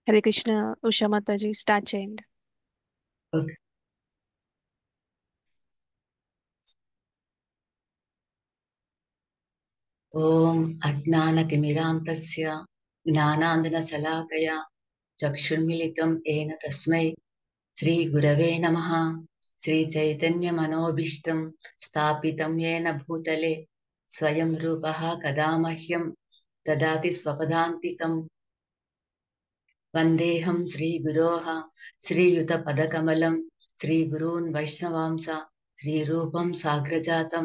Hare Krishna. Usha Mataji start చేయండి. Okay. ఓం అజ్ఞానతిమిరాంతస్య జ్ఞానాంజనశలాకయా చక్షుర్మిలితం ఏన తస్మై శ్రీగురవే నమః. శ్రీచైతన్యమనోభీష్టం స్థాపితం ఏన భూతలే స్వయం రూపః కదా మహ్యం దదాతి స్వపదాంతికం. వందేహం శ్రీగురోః శ్రీయుతపదకమలం శ్రీగురూన్ వైష్ణవాంస శ్రీరూపం సాగ్రజాతం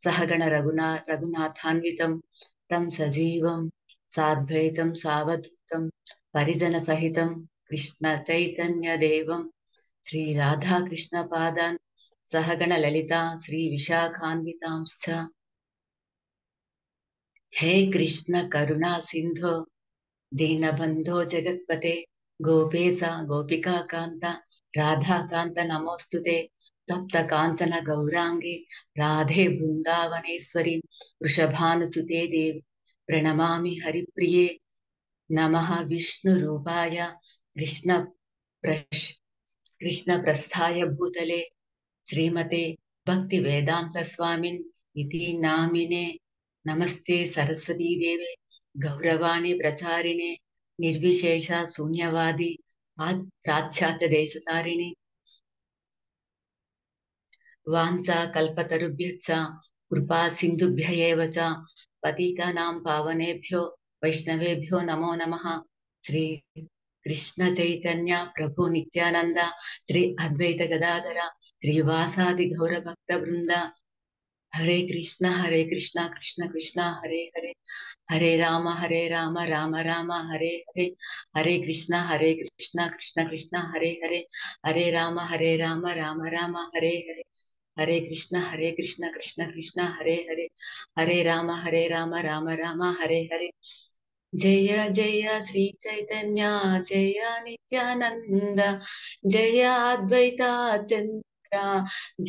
సహగణ రఘునాథాన్వితం తం సజీవం సాద్వైతం సావధూతం పరిజన సహితం కృష్ణ చైతన్య దేవం శ్రీ రాధాకృష్ణ పాదాన్ సహగణ లలితా శ్రీ విశాఖాన్వితాంశ్చ. హే కృష్ణ కరుణా సింధో దీనబంధో జగత్పతే గోపేశ గోపికాకాంత రాధాకాంత నమోస్తుతే. తప్త కాంచన గౌరాంగి రాధే బృందావనేశ్వరి వృషభానుసుతే దేవి ప్రణమామి హరిప్రియే. నమః విష్ణు రూపాయ కృష్ణ ప్రస్థాయ భూతలే శ్రీమతే భక్తి వేదాంత స్వామిన్ ఇతి నామినే. నమస్తే సరస్వతీ దేవే గౌరవాణి ప్రచారిణే నిర్విశేష శూన్యవాది పాశ్చాత్య దేశతారిణి. వాంఛా కల్పతరుభ్యశ్చ కృపా సింధుభ్య ఏవ చ పతితానాం పావనేభ్యో వైష్ణవేభ్యో నమో నమః. శ్రీ కృష్ణ చైతన్య ప్రభు నిత్యానంద శ్రీ అద్వైత గదాధర శ్రీవాసాది గౌర భక్త బృంద. హరే కృష్ణ కృష్ణ కృష్ణ హరే హరే హరే రామ రామ రామ హరే హరే. హరే కృష్ణ కృష్ణ కృష్ణ హరే హరే హరే రామ రామ రామ హరే హరే. హరే కృష్ణ కృష్ణ కృష్ణ హరే హరే హరే రామ రామ రామ హరే హరే. జయ జయ శ్రీ చైతన్య జయ నిత్యానంద జయ అద్వైత చంద్ర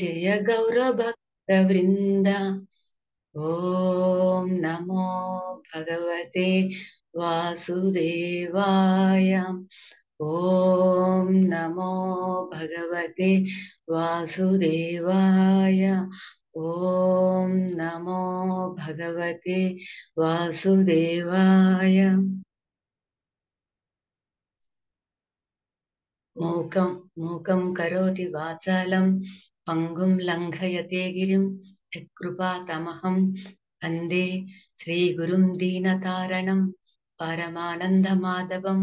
జయ గౌర భక్త వృంద. ఓం నమో భగవతే వాసుదేవాయ. ఓం నమో భగవతే వాసుదేవాయ. ఓం నమో భగవతే వాసుదేవాయ. మూకం కరోతి వాచాలం పంగుం లంఘయతే గిరిం యత్కృపాతమహం వందే శ్రీగురుం దీనతారణం పరమానందమాధవం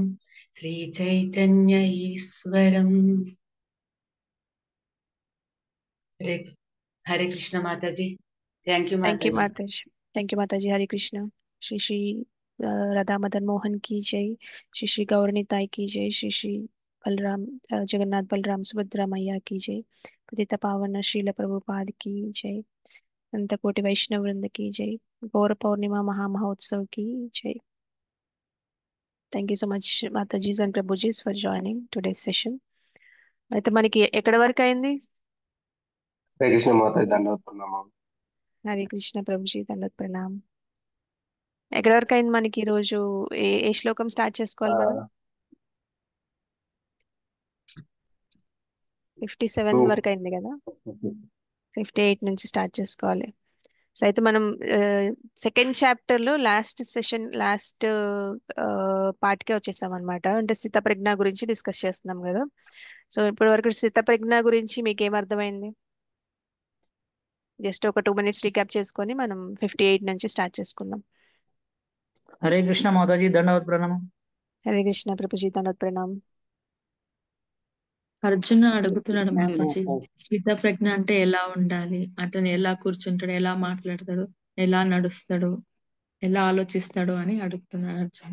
శ్రీచైతన్య ఈశ్వరం. హరే కృష్ణ మాతాజీ. థ్యాంక్ యూ థ్యాంక్ యూ మాతాజీ. మాతాజీ. థ్యాంక్ యూ మాతాజీ. హరే కృష్ణ. శ్రీ శ్రీ राधा मदन मोहन की जय. श्री श्री गौरनीताई की जय. श्री श्री बलराम जगन्नाथ बलराम सुभद्रा मैया की जय. पतित पावन श्रील प्रभुपाद की जय. अनंत कोटि वैष्णव वृंद की जय. गौर पौर्णिमा महामहोत्सव की जय. Thank you so much Matajis and prabhujis for joining today's session. అయితే మనకి ఎక్కడి వరకు అయింది? హరే కృష్ణ మాత దండవత్ ప్రణామం. హరే కృష్ణ ప్రభుజీ దండోత్ ప్రణామ్. ఎక్కడి వరకు అయింది మనకి ఈ రోజు? ఏ శ్లోకం స్టార్ట్ చేసుకోవాలి మనం? 57 వరకు అయింది కదా. 58 నుంచి స్టార్ట్ చేసుకోవాలి. సో అయితే మనం సెకండ్ చాప్టర్ లో లాస్ట్ సెషన్ లాస్ట్ పార్ట్కే వచ్చేసాం అనమాట. అంటే స్థితప్రజ్ఞ గురించి డిస్కస్ చేస్తున్నాం కదా. సో ఇప్పటి వరకు స్థితప్రజ్ఞ గురించి మీకు ఏమర్థమైంది? జస్ట్ ఒక 2 minutes రీక్యాప్ చేసుకొని మనం 58 నుంచి స్టార్ట్ చేసుకుందాం. హరే కృష్ణ మాతాజీ దండవత్ ప్రణామం. హరే కృష్ణ ప్రభుజీ దండోత్ ప్రణామ్. అర్జున అడుగుతున్నాడు మాతాజీ, స్థితప్రజ్ఞ అంటే ఎలా ఉండాలి, అతను ఎలా కూర్చుంటాడు, ఎలా మాట్లాడతాడు, ఎలా నడుస్తాడు, ఎలా ఆలోచిస్తాడు అని అడుగుతున్నాడు అర్జున.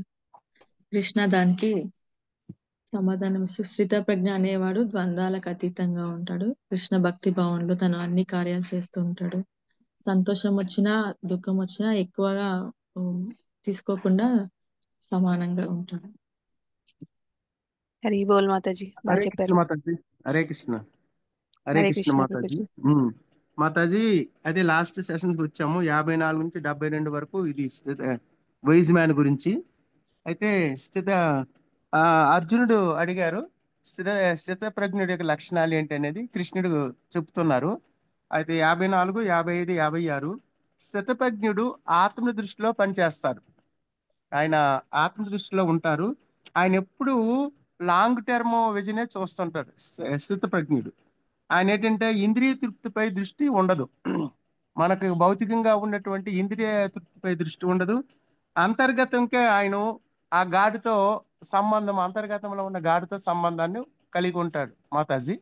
కృష్ణ దానికి సమాధానం ఇస్తూ, స్థితప్రజ్ఞ అనేవాడు ద్వంద్వాలకు అతీతంగా ఉంటాడు. కృష్ణ భక్తి భావంలో తను అన్ని కార్యాలు చేస్తూ ఉంటాడు. సంతోషం వచ్చినా దుఃఖం వచ్చినా ఎక్కువగా తీసుకోకుండా సమానంగా ఉంటాడు. హరి బోల్ మాతాజీ, బాగా హరే కృష్ణ చెప్పారు. మాతాజీ. హరే కృష్ణ హరే కృష్ణ కృష్ణ మాతాజీ. ప్రభుజీ. మాతాజీ అదే లాస్ట్ సెషన్స్ వచ్చాము. 54 నుంచి 72 వరకు ఇది వైజ్ మ్యాన్ గురించి. అయితే అర్జునుడు అడిగారు స్థిత స్థితప్రజ్ఞుడి యొక్క లక్షణాలు ఏంటి అనేది కృష్ణుడు చెప్తున్నారు. అయితే 54, 55, 56 స్థితప్రజ్ఞుడు ఆత్మ దృష్టిలో పనిచేస్తారు. ఆయన ఆత్మ దృష్టిలో ఉంటారు. ఆయన ఎప్పుడు లాంగ్ టర్మ్ విజనే చూస్తుంటాడు స్థితప్రజ్ఞుడు. ఆయన ఏంటంటే ఇంద్రియ తృప్తిపై దృష్టి ఉండదు. మనకు భౌతికంగా ఉన్నటువంటి ఇంద్రియ తృప్తిపై దృష్టి ఉండదు. అంతర్గతంగా ఆయన ఆ గాడితో సంబంధం, అంతర్గతంలో ఉన్న గాడితో సంబంధాన్ని కలిగి ఉంటాడు మాతాజీ.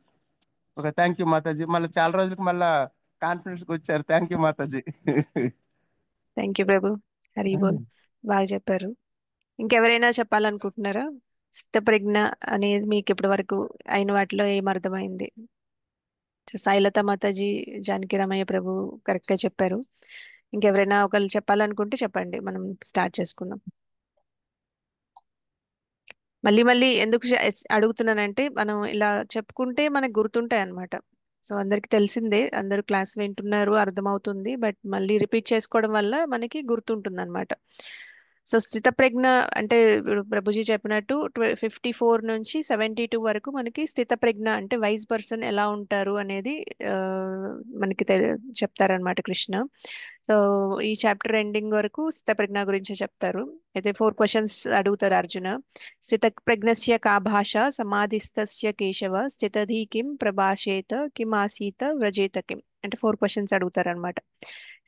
ఓకే, థ్యాంక్ యూ మాతాజీ. మళ్ళీ చాలా రోజులకు మళ్ళా కాన్ఫరెన్స్కి వచ్చారు. థ్యాంక్ యూ మాతాజీ. థ్యాంక్ యూ ప్రభు. హరి బోల్. బాగా చెప్పారు. ఇంకెవరైనా చెప్పాలనుకుంటున్నారా? స్థితప్రజ్ఞ అనేది మీకు ఇప్పటి వరకు అయిన వాటిలో ఏం అర్థమైంది? సాయిలత మాతాజీ, జానకి రామయ్య ప్రభు కరెక్ట్ గా చెప్పారు. ఇంకెవరైనా ఒకళ్ళు చెప్పాలనుకుంటే చెప్పండి, మనం స్టార్ట్ చేసుకుందాం. మళ్ళీ మళ్ళీ ఎందుకు అడుగుతున్నానంటే, మనం ఇలా చెప్పుకుంటే మనకు గుర్తుంటాయి అన్నమాట. సో అందరికి తెలిసిందే, అందరూ క్లాస్ వింటున్నారు, అర్థమవుతుంది, బట్ మళ్ళీ రిపీట్ చేసుకోవడం వల్ల మనకి గుర్తుంటుంది అనమాట. సో స్థితప్రజ్ఞ అంటే ఇప్పుడు ప్రభుజీ చెప్పినట్టు 54 నుంచి 72 వరకు మనకి స్థితప్రజ్ఞ అంటే వైజ్ పర్సన్ ఎలా ఉంటారు అనేది ఆ, మనకి చెప్తారనమాట కృష్ణ. సో ఈ చాప్టర్ ఎండింగ్ వరకు స్థితప్రజ్ఞ గురించి చెప్తారు. అయితే 4 క్వశ్చన్స్ అడుగుతారు అర్జున. స్థితప్రజ్ఞస్య కా భాష సమాధిస్థస్య కేశవ స్థితధి కిం ప్రభాషేత కిం ఆసీత వ్రజేత కిం అంటే 4 క్వశ్చన్స్ అడుగుతారు అనమాట.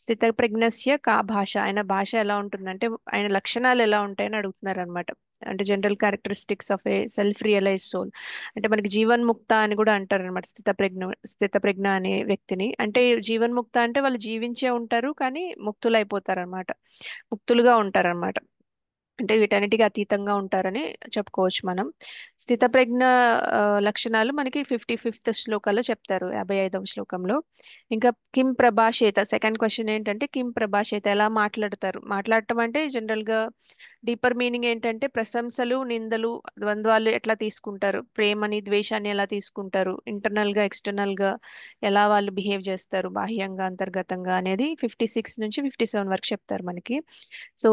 స్థితప్రజ్ఞస్య కా భాష, ఆయన భాష ఎలా ఉంటుందంటే ఆయన లక్షణాలు ఎలా ఉంటాయని అడుగుతున్నారు అనమాట. అంటే general characteristics of a self realize soul. అంటే మనకి జీవన్ముక్త అని కూడా అంటారు అనమాట స్థితప్రజ్ఞ అనే వ్యక్తిని. అంటే జీవన్ముక్త అంటే వాళ్ళు జీవించే ఉంటారు కానీ ముక్తులైపోతారు అనమాట, ముక్తులుగా ఉంటారు అనమాట. అంటే వీటన్నిటికీ అతీతంగా ఉంటారని చెప్పుకోవచ్చు మనం. స్థితప్రజ్ఞ లక్షణాలు మనకి 55th శ్లోకాల్లో చెప్తారు, 55వ శ్లోకంలో. ఇంకా కిం ప్రభాషేత, సెకండ్ క్వశ్చన్ ఏంటంటే కిం ప్రభాషేత, ఎలా మాట్లాడతారు? మాట్లాడటం అంటే జనరల్ గా డీపర్ మీనింగ్ ఏంటంటే ప్రశంసలు, నిందలు, ద్వంద్వాలు ఎట్లా తీసుకుంటారు, ప్రేమని ద్వేషాన్ని ఎలా తీసుకుంటారు, ఇంటర్నల్ గా ఎక్స్టర్నల్ గా ఎలా వాళ్ళు బిహేవ్ చేస్తారు, బాహ్యంగా అంతర్గతంగా అనేది 56 నుంచి 57 వరకు చెప్తారు మనకి. సో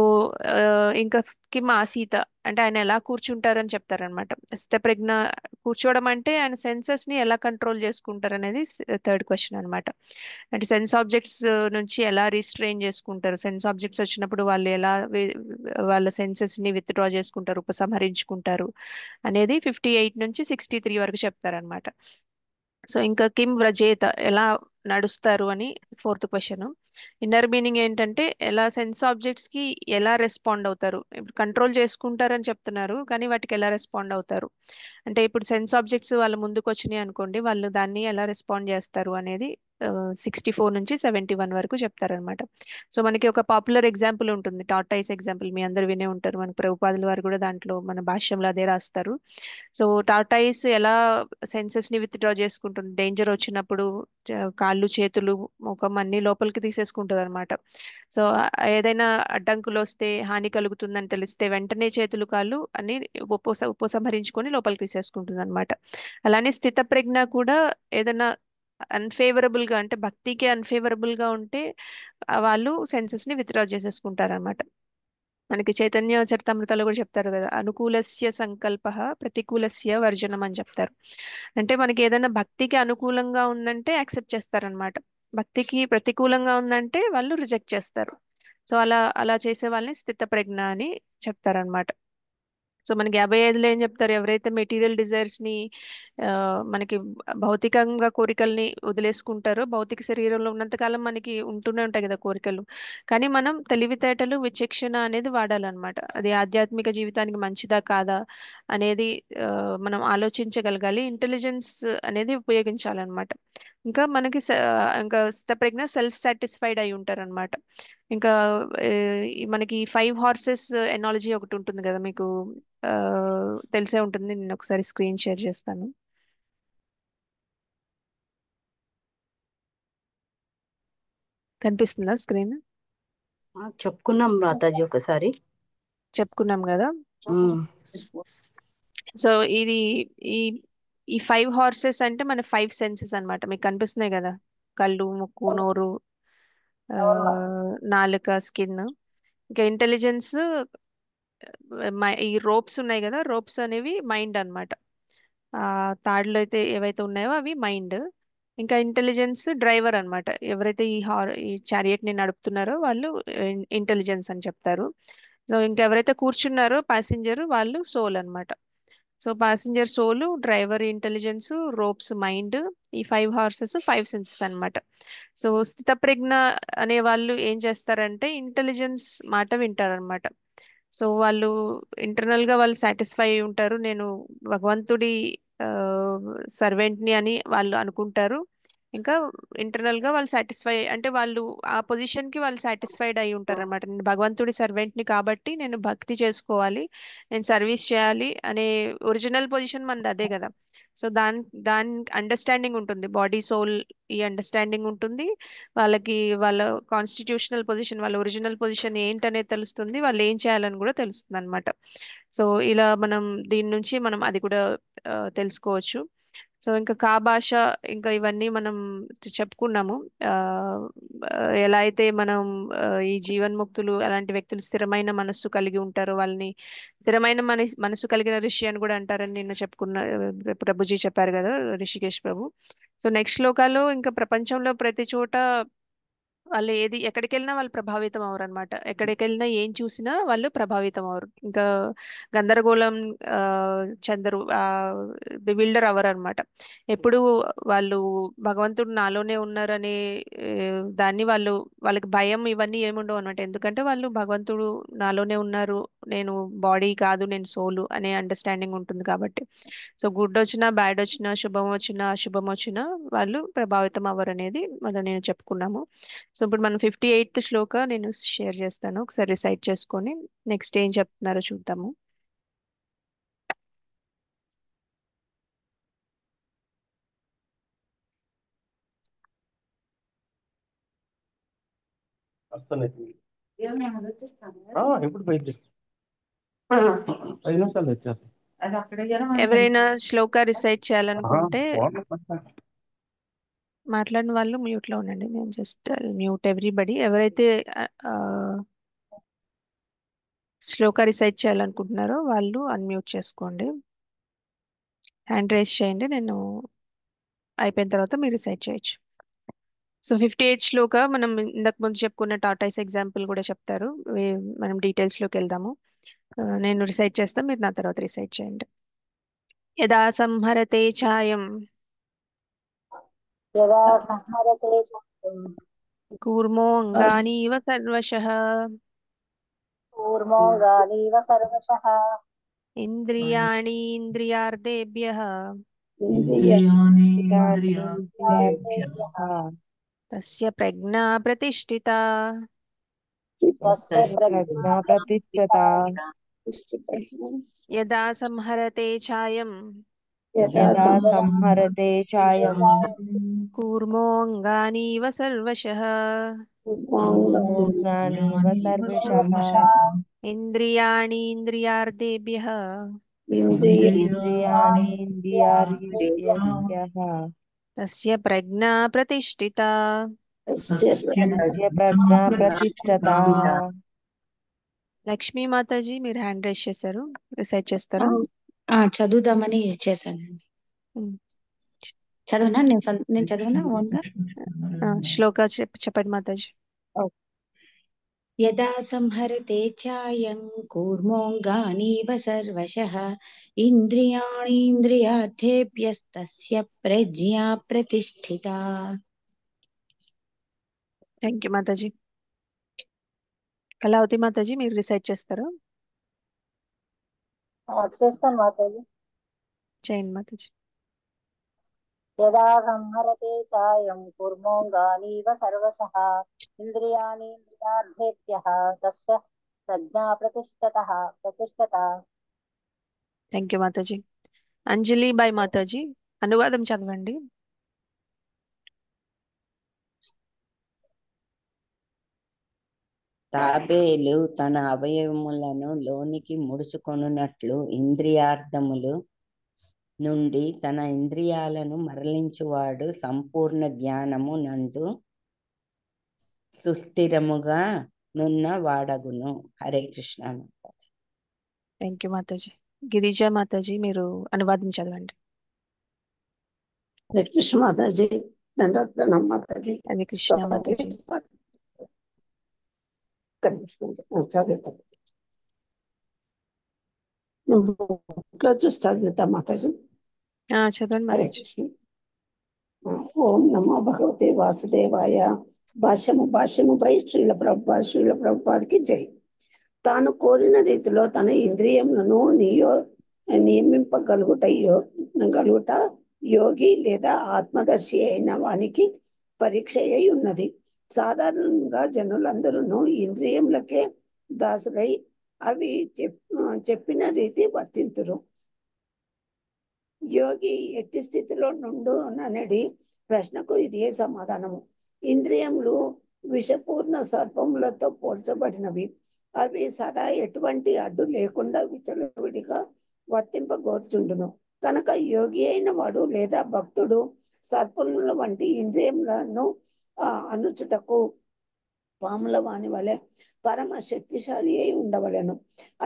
ఇంకా కిమ్ ఆసీత అంటే ఆయన ఎలా కూర్చుంటారని చెప్తారనమాట. స్థితప్రజ్ఞ కూర్చోవడం అంటే ఆయన సెన్సెస్ ని ఎలా కంట్రోల్ చేసుకుంటారు అనేది థర్డ్ క్వశ్చన్ అనమాట. అంటే సెన్స్ ఆబ్జెక్ట్స్ నుంచి ఎలా రిస్ట్రెయిన్ చేసుకుంటారు, సెన్స్ ఆబ్జెక్ట్స్ వచ్చినప్పుడు వాళ్ళు ఎలా వాళ్ళ సెన్సెస్ ని విత్డ్రా చేసుకుంటారు, ఉపసంహరించుకుంటారు అనేది 58 నుంచి 63 వరకు చెప్తారనమాట. సో ఇంకా కిమ్ వ్రజేత, ఎలా నడుస్తారు అని ఫోర్త్ క్వశ్చన్. ఇన్నర్ మీనింగ్ ఏంటంటే ఎలా సెన్స్ ఆబ్జెక్ట్స్ కి ఎలా రెస్పాండ్ అవుతారు. ఇప్పుడు కంట్రోల్ చేసుకుంటారని చెప్తున్నారు కానీ వాటికి ఎలా రెస్పాండ్ అవుతారు అంటే ఇప్పుడు సెన్స్ ఆబ్జెక్ట్స్ వాళ్ళ ముందుకు వచ్చినాయి అనుకోండి, వాళ్ళు దాన్ని ఎలా రెస్పాండ్ చేస్తారు అనేది 64 నుంచి 71 వరకు చెప్తారనమాట. సో మనకి ఒక పాపులర్ ఎగ్జాంపుల్ ఉంటుంది, టార్టైస్ ఎగ్జాంపుల్, మీ అందరు వినే ఉంటారు, మన ప్రభుపాదుల వారు కూడా దాంట్లో మన భాష్యంలో అదే రాస్తారు. సో టార్టైస్ ఎలా సెన్సెస్ ని విత్డ్రా చేసుకుంటుంది, డేంజర్ వచ్చినప్పుడు కాళ్ళు చేతులు ముఖం అన్ని లోపలికి తీసేసుకుంటుంది అనమాట. సో ఏదైనా అడ్డంకులు వస్తే హాని కలుగుతుందని తెలిస్తే వెంటనే చేతులు కాళ్ళు అన్ని ఉపసంహరించుకొని లోపలికి తీసేసుకుంటుంది అనమాట. అలానే స్థితప్రజ్ఞ కూడా ఏదైనా అన్ఫేవరబుల్ గా అంటే భక్తికి అన్ఫేవరబుల్ గా ఉంటే వాళ్ళు సెన్సెస్ ని విత్డ్రా చేసేసుకుంటారు అనమాట. మనకి చైతన్య చరితామృతాలు కూడా చెప్తారు కదా, అనుకూలస్య సంకల్ప ప్రతికూలస్య వర్జనం అని చెప్తారు. అంటే మనకి ఏదైనా భక్తికి అనుకూలంగా ఉందంటే యాక్సెప్ట్ చేస్తారనమాట, భక్తికి ప్రతికూలంగా ఉందంటే వాళ్ళు రిజెక్ట్ చేస్తారు. సో అలా అలా చేసే వాళ్ళని స్థితప్రజ్ఞ అని చెప్తారనమాట. సో మనకి 55లో ఏం చెప్తారు, ఎవరైతే మెటీరియల్ డిజైర్స్ ని మనకి భౌతికంగా కోరికల్ని వదిలేసుకుంటారో, భౌతిక శరీరంలో ఉన్నంతకాలం మనకి ఉంటూనే ఉంటాయి కదా కోరికలు, కానీ మనం తెలివితేటలు విచక్షణ అనేది వాడాలన్నమాట. అది ఆధ్యాత్మిక జీవితానికి మంచిదా కాదా అనేది మనం ఆలోచించగలగాలి, ఇంటెలిజెన్స్ అనేది ఉపయోగించాలన్నమాట. ఇంకా మనకి ఇంకా స్థితప్రజ్ఞ సెల్ఫ్ సాటిస్ఫైడ్ అయి ఉంటారన్నమాట. ఇంకా మనకి 5 హార్సెస్ ఎనాలజీ ఒకటి ఉంటుంది కదా మీకు, ఆ, తెలిసే ఉంటుంది, నేను ఒకసారి స్క్రీన్ షేర్ చేస్తాను. కనిపిస్తుందా స్క్రీన్? చెప్పుకున్నాం మాతాజీ ఒకసారి. చెప్పుకున్నాం కదా. ఉమ్. సో ఇది ఈ ఈ 5 హార్సెస్ అంటే మన 5 సెన్సెస్ అన్నమాట. మీకు కనిపిస్తున్నాయి కదా, కళ్ళు, ముక్కు, నోరు, నాలుక, స్కిన్. ఇంకా ఇంటెలిజెన్స్ ఈ రోప్స్ ఉన్నాయి కదా, రోప్స్ అనేవి మైండ్ అన్నమాట. ఆ తాడులు అయితే ఏవైతే ఉన్నాయో అవి మైండ్. ఇంకా ఇంటెలిజెన్స్ డ్రైవర్ అన్నమాట. ఎవరైతే ఈ చారియట్ ని నడుపుతున్నారో వాళ్ళు ఇంటెలిజెన్స్ అని చెప్తారు. సో ఇంకెవరైతే కూర్చున్నారో ప్యాసింజర్ వాళ్ళు సోల్ అన్నమాట. సో ప్యాసింజర్ సోలు, డ్రైవర్ ఇంటెలిజెన్స్, రోప్స్ మైండ్, ఈ 5 హార్సెస్ 5 సెన్సెస్ అన్నమాట. సో స్థితప్రజ్ఞ అనే వాళ్ళు ఏం చేస్తారంటే ఇంటెలిజెన్స్ మాట వింటారనమాట. సో వాళ్ళు ఇంటర్నల్ గా వాళ్ళు సాటిస్ఫై ఉంటారు, నేను భగవంతుడి సర్వెంట్ ని అని వాళ్ళు అనుకుంటారు. ఇంకా ఇంటర్నల్ గా వాళ్ళు సాటిస్ఫై అంటే వాళ్ళు ఆ పొజిషన్ కి వాళ్ళు సాటిస్ఫైడ్ అయి ఉంటారు అనమాట. నేను భగవంతుడి సర్వెంట్ ని కాబట్టి నేను భక్తి చేసుకోవాలి, నేను సర్వీస్ చేయాలి అనే ఒరిజినల్ పొజిషన్ మనది అదే కదా. సో దాని అండర్స్టాండింగ్ ఉంటుంది, బాడీ సోల్ ఈ అండర్స్టాండింగ్ ఉంటుంది వాళ్ళకి. వాళ్ళ కాన్స్టిట్యూషనల్ పొజిషన్, వాళ్ళ ఒరిజినల్ పొజిషన్ ఏంటనేది తెలుస్తుంది, వాళ్ళు ఏం చేయాలని కూడా తెలుస్తుంది అనమాట. సో ఇలా మనం దీని నుంచి మనం అది కూడా తెలుసుకోవచ్చు. సో ఇంకా కా భాష, ఇంకా ఇవన్నీ మనం చెప్పుకున్నాము. ఆ ఎలా అయితే మనం ఈ జీవన్ముక్తులు అలాంటి వ్యక్తులు స్థిరమైన మనస్సు కలిగి ఉంటారో వాళ్ళని స్థిరమైన మనసు కలిగిన ఋషి అని కూడా అంటారని నిన్న చెప్పుకున్న ప్రభుజీ చెప్పారు కదా, రిషికేష్ ప్రభు. సో నెక్స్ట్ శ్లోకాలో ఇంకా ప్రపంచంలో ప్రతి చోట వాళ్ళు ఎక్కడికి వెళ్ళినా వాళ్ళు ప్రభావితం అవరు అనమాట. ఎక్కడికి వెళ్ళినా ఏం చూసినా వాళ్ళు ప్రభావితం అవరు, ఇంకా గందరగోళం ఆ, చెందరు, బిల్డర్ అవరు అనమాట. ఎప్పుడు వాళ్ళు భగవంతుడు నాలోనే ఉన్నారనే దాన్ని వాళ్ళకి భయం ఇవన్నీ ఏముండవు అనమాట. ఎందుకంటే వాళ్ళు భగవంతుడు నాలోనే ఉన్నారు, నేను బాడీ కాదు, నేను సోలు అనే అండర్స్టాండింగ్ ఉంటుంది కాబట్టి. సో గుడ్ వచ్చినా బ్యాడ్ వచ్చినా శుభం వచ్చినా అశుభం వచ్చినా వాళ్ళు ప్రభావితం అవ్వరు అనేది మనం నేను చెప్పుకున్నాము. సో ఇప్పుడు మనం 58th శ్లోక నేను షేర్ చేస్తాను, ఒకసారి రిసైట్ చేసుకొని నెక్స్ట్ ఏం చెప్తున్నారో చూద్దాము. ఎప్పుడు పోయింది 5 నిమిషాలు వచ్చారు. ఎవరైనా శ్లోక రిసైట్ చేయాలనుకుంటే మాట్లాడిన వాళ్ళు మ్యూట్ లో ఉండండి. నేను జస్ట్ మ్యూట్ ఎవ్రీబడి. ఎవరైతే ఆ, శ్లోక రిసైట్ చేయాలనుకుంటున్నారో వాళ్ళు అన్మ్యూట్ చేసుకోండి, హ్యాండ్ రైజ్ చేయండి, నేను అయిపోయిన తర్వాత మీరు రిసైట్ చేయొచ్చు. సో 58 శ్లోక మనం ఇంతకు ముందు చెప్పుకున్న టాటాయిస్ ఎగ్జాంపుల్ కూడా చెప్తారు. మనం డీటెయిల్స్ లోకి వెళ్దాము. నేను రిసైట్ చేస్తా, మీరు నా తర్వాత రిసైట్ చేయండి. యదా సంహరతే ఛాయం యదా సంహరతే ఛాయం కూర్మో అంగానీవ సర్వశః కూర్మోగానీవ సర్వశః ఇంద్రియాణి ఇంద్రియార్థేభ్యః ఇంద్రియాణీంద్రియార్థేభ్యః తస్య ప్రజ్ఞా ప్రతిష్ఠితా. తస్య ప్రజ్ఞా ప్రతిష్ఠితా. యదా సంహరతే ఛాయం యదా సంహరతే ఛాయం కూర్మో అంగానీవ సర్వశః కూర్మోగానీవ సర్వశః ఇంద్రియాణి ఇంద్రియార్థేభ్యః ఇంద్రియాణీంద్రియార్థేభ్యః తస్య ప్రజ్ఞా ప్రతిష్ఠితా. తస్య ప్రజ్ఞా ప్రతిష్ఠితా. లక్ష్మీ మాతాజీ మీరు హ్యాండ్ రైజ్ చేశారు, రిసైట్ చేస్తారా? చదువుదామని చేశానండి. చదవనా? నేను చదవనా ఓన్ గా? శ్లోక చెప్పండి మాతాజీ. యదా సంహరతే ఛాయం కూర్మోంగానీవ సర్వశః ఇంద్రియాణీంద్రియార్థేభ్యస్తస్య ప్రజ్ఞా ప్రతిష్ఠితా. థ్యాంక్ యూ మాతాజీ. కళావతి మాతాజీ మీరు రిసైట్ చేస్తారా? చేస్తాను మాతాజీ. చేయండి మాతాజీ. యదా సంహరతే ఛాయం కూర్మోగానీవ సర్వశః ఇంద్రియాణీంద్రియార్థేభ్యః తస్య ప్రజ్ఞా ప్రతిష్ఠితా. థ్యాంక్ యూ మాతాజీ. అంజలి బాయ్ మాతాజీ అనువాదం చదవండి. తాబేలు తన అవయవములను లోనికి ముడుచుకొనున్నట్లు ఇంద్రియార్థములు నుండి తన ఇంద్రియాలను మరలించువాడు సంపూర్ణ జ్ఞానము నందు సుస్థిరముగా నున్న వాడగును. హరే కృష్ణ. థ్యాంక్ యూ మాతాజీ. గిరిజా మాతాజీ మీరు అనువాదం చదవండి. హరే కృష్ణ మాతాజీ, దండవత్ ప్రణామం మాతాజీ. హరే కృష్ణ మాతాజీ. చదువుతాం, బుక్లో చూసి చదువుతా మాతాజీ. చదవండి హరే మాతాజీ. కృష్ణ. ఓం నమో భగవతే వాసుదేవాయ. భాష్యముపై శ్రీల ప్రభుపాదికి జై. తాను కోరిన రీతిలో తన ఇంద్రియములను నియమింపగలుగుట యోగి లేదా ఆత్మదర్శి అయిన వానికి పరీక్ష అయి ఉన్నది. సాధారణంగా జనులందరూ ఇంద్రియములకే దాసులై అవి చెప్పిన రీతి వర్తింతురు. యోగి ఎట్టి స్థితిలో నుండు అనేది ప్రశ్నకు ఇదే సమాధానము. ఇంద్రియములు విషపూర్ణ సర్పములతో పోల్చబడినవి. అవి సదా ఎటువంటి అడ్డు లేకుండా విచలవిడిగా వర్తింపగోర్చుండును. కనుక యోగి అయిన వాడు లేదా భక్తుడు సర్పముల వంటి ఇంద్రియములను అనుచుటకు పాముల వాని వలె పరమ శక్తిశాలి అయి ఉండవలెను.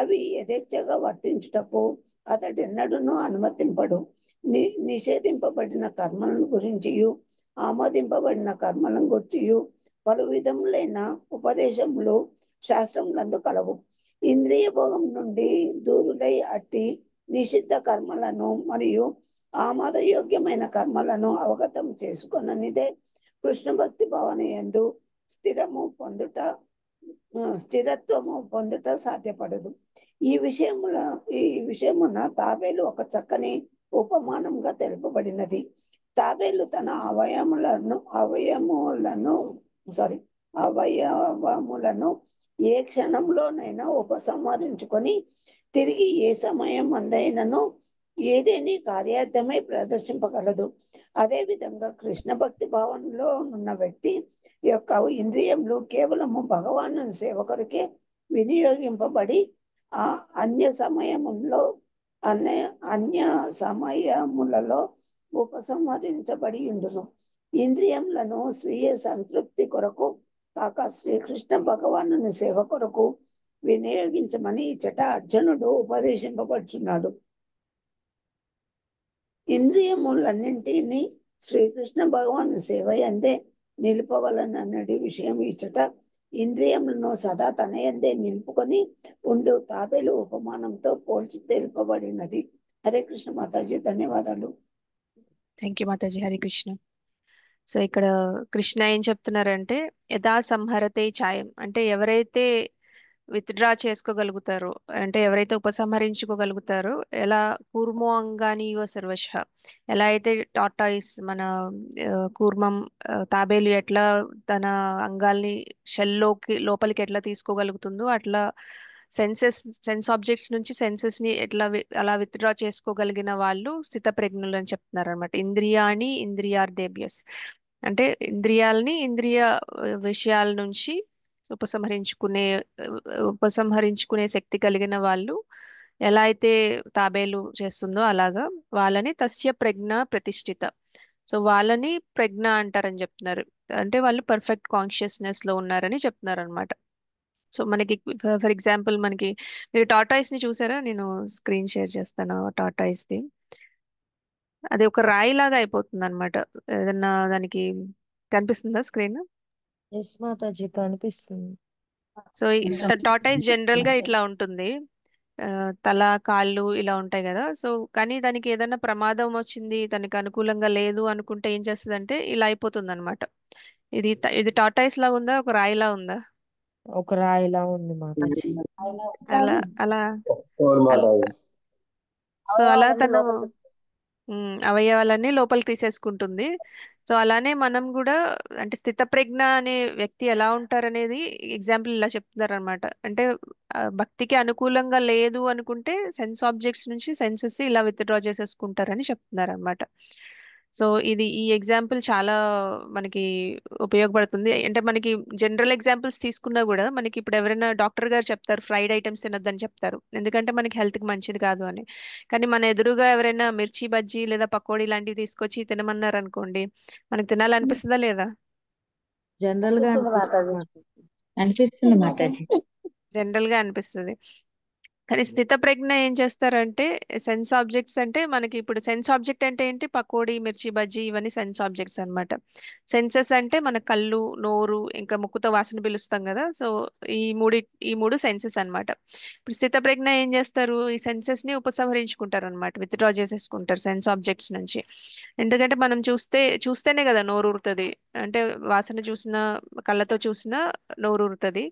అవి యథేచ్ఛగా వర్తించుటకు అతడెన్నడూనూ అనుమతింపడు. నిషేధింపబడిన కర్మలను గురించియు ఆమోదింపబడిన కర్మలను గురించియు పలు విధములైన ఉపదేశములు శాస్త్రములందు కలవు. ఇంద్రియ భోగం నుండి దూరులై అట్టి నిషిద్ధ కర్మలను మరియు ఆమోదయోగ్యమైన కర్మలను అవగతం చేసుకొననిదే కృష్ణ భక్తి భావన యందు స్థిరత్వము పొందుట సాధ్యపడదు. ఈ విషయమున తాబేలు ఒక చక్కని ఉపమానంగా తెలుపబడినది. తాబేలు తన అవయవములను ఏ క్షణంలోనైనా ఉపసంహరించుకొని తిరిగి ఏ సమయం అందైనను ఏదేని కార్యార్థమై ప్రదర్శింపగలదు. అదే విధంగా కృష్ణ భక్తి భావనలో ఉన్న వ్యక్తి యొక్క ఇంద్రియములు కేవలము భగవాను సేవ కొరకే వినియోగింపబడి అన్య సమయములలో ఉపసంహరించబడి ఉండును. ఇంద్రియములను స్వీయ సంతృప్తి కొరకు కాక శ్రీకృష్ణ భగవాను సేవ కొరకు వినియోగించమని ఇచ్చట అర్జునుడు ఉపదేశింపబడుచున్నాడు. ఇంద్రియములన్నింటినీ శ్రీకృష్ణ భగవాను సేవ యందే నిలుపవలనన్నది విషయం ఇచ్చట ఇంద్రియములను సదా తన యందే నిలుపుకొని ఉండు తాబేలు ఉపమానంతో పోల్చి తెలుపబడినది. హరే కృష్ణ మాతాజీ, ధన్యవాదాలు. థ్యాంక్ యూ మాతాజీ. హరే కృష్ణ. సో ఇక్కడ కృష్ణ ఏం చెప్తున్నారంటే యథా సంహరతే ఛాయం అంటే ఎవరైతే విత్డ్రా చేసుకోగలుగుతారో అంటే ఎవరైతే ఉపసంహరించుకోగలుగుతారో ఎలా కూర్మో అంగాని ఇవ సర్వశ ఎలా అయితే టార్టాయిస్ మన కూర్మం తాబేలు ఎట్లా తన అంగాల్ని లోపలికి ఎట్లా తీసుకోగలుగుతుందో అట్లా సెన్స్ ఆబ్జెక్ట్స్ నుంచి సెన్సెస్ ని ఎట్లా అలా విత్డ్రా చేసుకోగలిగిన వాళ్ళు స్థితప్రజ్ఞులు అని చెప్తున్నారు అనమాట. ఇంద్రియాణి ఇంద్రియార్థేభ్యస్ అంటే ఇంద్రియాలని ఇంద్రియ విషయాల నుంచి ఉపసంహరించుకునే శక్తి కలిగిన వాళ్ళు ఎలా అయితే తాబేలు చేస్తుందో అలాగా వాళ్ళని తస్య ప్రజ్ఞ ప్రతిష్ఠిత. సో వాళ్ళని ప్రజ్ఞ అంటారని చెప్తున్నారు. అంటే వాళ్ళు పర్ఫెక్ట్ కాన్షియస్నెస్ లో ఉన్నారని చెప్తున్నారు అనమాట. సో మనకి ఫర్ ఎగ్జాంపుల్ మనకి మీరు టార్టాయిస్ ని చూసారా? నేను స్క్రీన్ షేర్ చేస్తాను టార్టాయిస్ ది. అది ఒక రాయి లాగా అయిపోతుంది అనమాట. ఏదన్నా దానికి కనిపిస్తుందా స్క్రీన్? ఎస్ మాతాజీ, కనిపిస్తుంది. సో టార్టాయిస్ జనరల్ గా ఇట్లా ఉంటుంది. తల కాళ్ళు ఇలా ఉంటాయి కదా. సో కానీ దానికి ఏదైనా ప్రమాదం వచ్చింది, దానికి అనుకూలంగా లేదు అనుకుంటే ఏం చేస్తుంది అంటే ఇలా అయిపోతుంది అనమాట. ఇది టార్టాయిస్ లాగా ఉందా ఒక రాయిలా ఉందా? ఒక రాయిలా ఉంది మాతాజీ. అలా సో అలా తను అవయవాలన్నీ లోపలికి తీసేసుకుంటుంది. సో అలానే మనం కూడా అంటే స్థితప్రజ్ఞ అనే వ్యక్తి ఎలా ఉంటారనేది ఎగ్జాంపుల్ ఇలా చెప్తున్నారు అనమాట. అంటే భక్తికి అనుకూలంగా లేదు అనుకుంటే సెన్స్ ఆబ్జెక్ట్స్ నుంచి సెన్సెస్ ఇలా విత్డ్రా చేసేసుకుంటారని చెప్తున్నారు అనమాట. సో ఈ ఎగ్జాంపుల్ చాలా మనకి ఉపయోగపడుతుంది. అంటే మనకి జనరల్ ఎగ్జాంపుల్స్ తీసుకున్నా కూడా మనకి ఇప్పుడు ఎవరైనా డాక్టర్ గారు చెప్తారు ఫ్రైడ్ ఐటమ్స్ తినొద్దని చెప్తారు, ఎందుకంటే మనకి హెల్త్కి మంచిది కాదు అని. కానీ మన ఎదురుగా ఎవరైనా మిర్చి బజ్జీ లేదా పకోడీ లాంటివి తీసుకొచ్చి తినమన్నారు అనుకోండి, మనకి తినాలనిపిస్తుందా లేదా? జనరల్ గా అనిపిస్తుంది మాతాజీ. జనరల్ గా అనిపిస్తుంది. కానీ స్థిత ప్రజ్ఞ ఏం చేస్తారంటే సెన్స్ ఆబ్జెక్ట్స్ అంటే మనకి ఇప్పుడు సెన్స్ ఆబ్జెక్ట్ అంటే ఏంటి, పకోడీ, మిర్చి బజ్జీ ఇవన్నీ సెన్స్ ఆబ్జెక్ట్స్ అన్నమాట. సెన్సెస్ అంటే మన కళ్ళు, నోరు, ఇంకా ముక్కుతో వాసన పిలుస్తాం కదా, సో ఈ మూడు సెన్సెస్ అన్నమాట. ఇప్పుడు స్థిత ప్రజ్ఞ ఏం చేస్తారు, ఈ సెన్సెస్ ని ఉపసంహరించుకుంటారు అనమాట, విత్డ్రా చేసేసుకుంటారు సెన్స్ ఆబ్జెక్ట్స్ నుంచి. ఎందుకంటే మనం చూస్తేనే కదా నోరు ఊరుతుంది, అంటే వాసన చూసినా కళ్ళతో చూసినా నోరు ఊరుతుంది,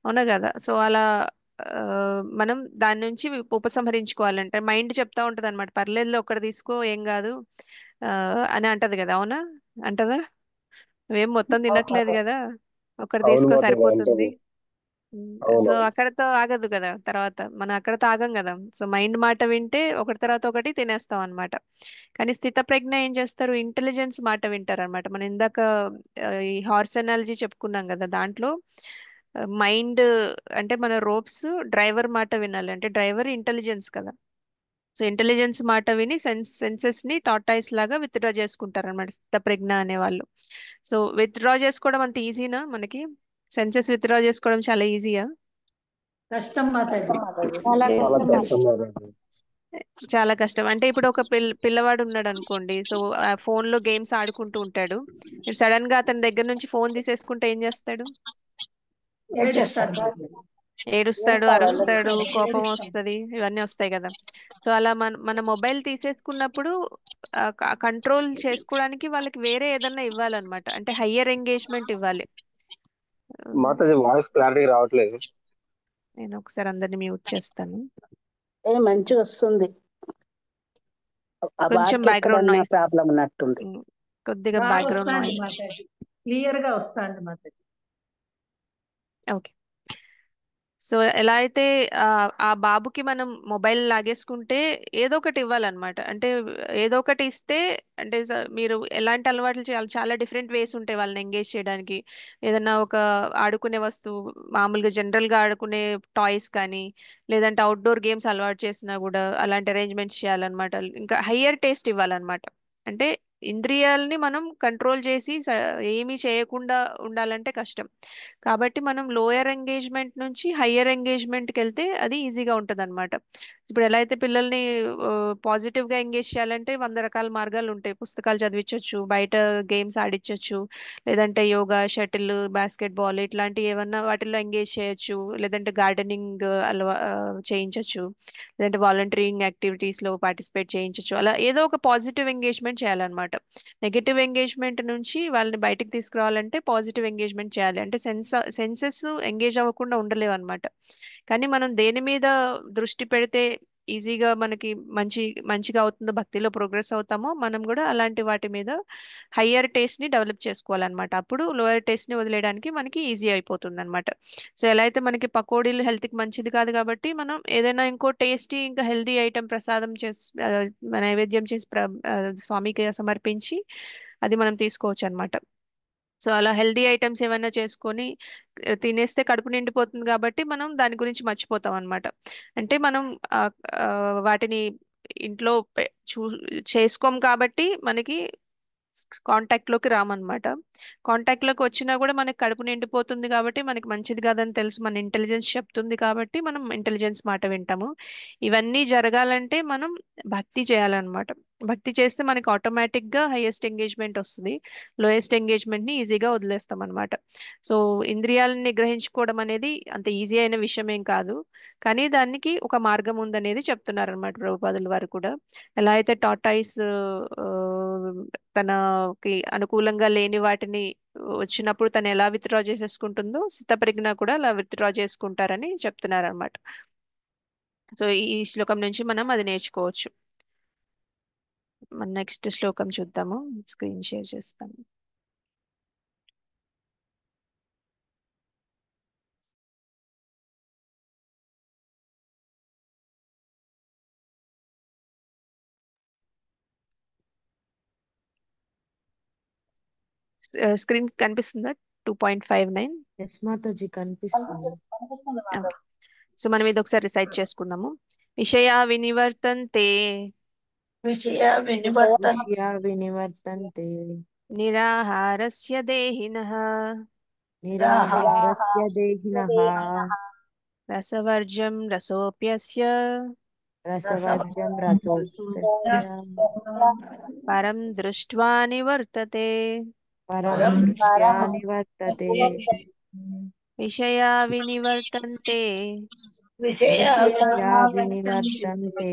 అవునా కదా. సో అలా ఆ, మనం దాని నుంచి ఉపసంహరించుకోవాలంటే మైండ్ చెప్తా ఉంటది అనమాట, పర్లేదులో ఒక్కడ తీసుకో ఏం కాదు ఆ, అని అంటది కదా, అవునా అంటదా? నువ్వేం మొత్తం తినట్లేదు కదా, ఒకటి అవును తీసుకో మాతాజీ సరిపోతుంది. అంటది. అవును సో అక్కడతో ఆగదు కదా, తర్వాత మనం అక్కడతో ఆగం కదా. సో మైండ్ మాట వింటే ఒకటి తర్వాత ఒకటి తినేస్తాం అనమాట. కానీ స్థిత ప్రజ్ఞ ఏం చేస్తారు, ఇంటెలిజెన్స్ మాట వింటారు అనమాట. మనం ఇందాక ఈ హార్స్ అనాలజీ చెప్పుకున్నాం కదా, దాంట్లో మైండ్ అంటే మన రోప్స్ డ్రైవర్ మాట వినాలి, అంటే డ్రైవర్ ఇంటెలిజెన్స్ కదా. సో ఇంటెలిజెన్స్ మాట విని సెన్సెస్ ని టార్టాయిస్ లాగా విత్డ్రా చేసుకుంటారు అనమాట స్థిత ప్రజ్ఞ అనే వాళ్ళు. సో విత్డ్రా చేసుకోవడం అంత ఈజీనా మనకి, సెన్సెస్ విత్డ్రా చేసుకోవడం చాలా ఈజీయా? కష్టం మాతాజీ. చాలా చాలా కష్టం కష్టం మాతాజీ. చాలా కష్టం. అంటే ఇప్పుడు ఒక పిల్లవాడు ఉన్నాడు అనుకోండి, సో ఆ ఫోన్ లో గేమ్స్ ఆడుకుంటూ ఉంటాడు, మీరు సడన్ గా అతని దగ్గర నుంచి ఫోన్ తీసేసుకుంటే ఏం చేస్తాడు? ఏడుస్తాడు మాతాజీ. ఏడుస్తాడు, అరుస్తాడు, కోపం ఏడుస్తాడు. వస్తది, ఇవన్నీ వస్తాయి కదా. సో అలా మన మొబైల్ తీసేసుకున్నప్పుడు కంట్రోల్ చేసుకోవడానికి వాళ్ళకి వేరే ఏదన్నా ఇవ్వాలన్నమాట, అంటే హయ్యర్ ఎంగేజ్మెంట్ ఇవ్వాలి. మాతాజీ వాయిస్ క్లారిటీ రావట్లేదు. నేను ఒకసారి అందరిని మ్యూట్ చేస్తాను. మంచిగా వస్తుంది. ఆ కొంచెం బాకి బ్యాక్గ్రౌండ్ ఎక్కడన్నా నాయిస్, ప్రాబ్లం ఉన్నట్టుంది. కొద్దిగా బాగా బ్యాక్గ్రౌండ్ వస్తాంది నాయిస్. మాతాజీ, క్లియర్ గా వస్తాంది మాతాజీ. ఓకే. సో ఎలా అయితే ఆ బాబుకి మనం మొబైల్ లాగేసుకుంటే ఏదో ఒకటి ఇవ్వాలన్నమాట, అంటే ఏదో ఒకటి ఇస్తే, అంటే మీరు ఎలాంటి అలవాట్లు చేయాలి, చాలా డిఫరెంట్ వేస్ ఉంటాయి వాళ్ళని ఎంగేజ్ చేయడానికి. ఏదన్నా ఒక ఆడుకునే వస్తువు, మామూలుగా జనరల్ గా ఆడుకునే టాయ్స్ కానీ, లేదంటే అవుట్డోర్ గేమ్స్ అలవాటు చేసినా కూడా అలాంటి అరేంజ్మెంట్స్ చేయాలన్నమాట. ఇంకా హయ్యర్ టేస్ట్ ఇవ్వాలన్నమాట, అంటే ఇంద్రియాలని మనం కంట్రోల్ చేసి ఏమీ చేయకుండా ఉండాలంటే కష్టం. కాబట్టి మనం లోయర్ ఎంగేజ్మెంట్ నుంచి హయ్యర్ ఎంగేజ్మెంట్కి వెళ్తే అది ఈజీగా ఉంటుంది అనమాట. ఇప్పుడు ఎలా అయితే పిల్లల్ని పాజిటివ్ గా ఎంగేజ్ చేయాలంటే 100 రకాల మార్గాలు ఉంటాయి, పుస్తకాలు చదివించవచ్చు, బయట గేమ్స్ ఆడించవచ్చు, లేదంటే యోగా, షటిల్, బాస్కెట్ బాల్ ఇట్లాంటివి ఏమన్నా వాటిల్లో ఎంగేజ్ చేయొచ్చు, లేదంటే గార్డెనింగ్ చేయించవచ్చు, లేదంటే వాలంటీరింగ్ యాక్టివిటీస్ లో పార్టిసిపేట్ చేయించవచ్చు. అలా ఏదో ఒక పాజిటివ్ ఎంగేజ్మెంట్ చేయాలన్నమాట. నెగటివ్ ఎంగేజ్మెంట్ నుంచి వాళ్ళని బయటికి తీసుకురావాలంటే పాజిటివ్ ఎంగేజ్మెంట్ చేయాలి, అంటే సెన్సెస్ ఎంగేజ్ అవ్వకుండా ఉండలేవు అనమాట. కానీ మనం దేని మీద దృష్టి పెడితే ఈజీగా మనకి మంచిగా అవుతుందో, భక్తిలో ప్రోగ్రెస్ అవుతామో, మనం కూడా అలాంటి వాటి మీద హయ్యర్ టేస్ట్ ని డెవలప్ చేసుకోవాలన్నమాట. అప్పుడు లోయర్ టేస్ట్ ని వదిలేయడానికి మనకి ఈజీ అయిపోతుంది అనమాట. సో ఎలా అయితే మనకి పకోడీలు హెల్త్ కి మంచిది కాదు కాబట్టి మనం ఏదైనా ఇంకో టేస్టీ ఇంకా హెల్దీ ఐటెం ప్రసాదం చేసి నైవేద్యం చేసి స్వామికి సమర్పించి అది మనం తీసుకోవచ్చు అనమాట. సో అలా హెల్దీ ఐటమ్స్ ఏమైనా చేసుకొని తినేస్తే కడుపు నిండిపోతుంది కాబట్టి మనం దాని గురించి మర్చిపోతాం అనమాట. అంటే మనం ఆ, ఆ, వాటిని ఇంట్లో చేసుకోం కాబట్టి మనకి కాంటాక్ట్ లోకి రామన్నమాట. కాంటాక్ట్ లోకి వచ్చినా కూడా మనకి కడుపు నిండిపోతుంది కాబట్టి మనకి మంచిది కాదని తెలుసు, మన ఇంటెలిజెన్స్ చెప్తుంది కాబట్టి మనం ఇంటెలిజెన్స్ మాట వింటాము. ఇవన్నీ జరగాలంటే మనం భక్తి చేయాలన్నమాట. భక్తి చేస్తే మనకి ఆటోమేటిక్ గా హైయెస్ట్ ఎంగేజ్మెంట్ వస్తుంది, లోయెస్ట్ ఎంగేజ్మెంట్ ని ఈజీగా వదిలేస్తాం అనమాట. సో ఇంద్రియాలను నిగ్రహించుకోవడం అనేది అంత ఈజీ అయిన విషయం ఏం కాదు, కానీ దానికి ఒక మార్గం ఉందనేది చెప్తున్నారు అనమాట ప్రభుపాదుల వారు కూడా. ఎలా అయితే టాటాయిస్ తనకి అనుకూలంగా లేని వాటిని వచ్చినప్పుడు తను ఎలా విత్డ్రా చేసేసుకుంటుందో, స్థితప్రజ్ఞ కూడా అలా విత్డ్రా చేసుకుంటారని చెప్తున్నారు అనమాట. సో ఈ శ్లోకం నుంచి మనం అది నేర్చుకోవచ్చు. మన నెక్స్ట్ శ్లోకం చూద్దాము, స్క్రీన్ షేర్ చేస్తాము. స్క్రీన్ కనిపిస్తుందా? 2.59. ఎస్ మాతాజీ కనిపిస్తుంది. సో మనం ఇది ఒకసారి రిసైట్ చేసుకుందాము. విషయా వినివర్తంతే విషయ వినివర్తంతే నిరాహారస్య దేహినః నిరాహారస్య దేహినః రసవర్జం రసోప్యస్య రసవర్జం రసోస్య పరం దృష్ట్వా నివర్తతే పరం దృష్ట్యా నివర్తతే విషయా వినివర్తంతే విషయా వినివర్తంతే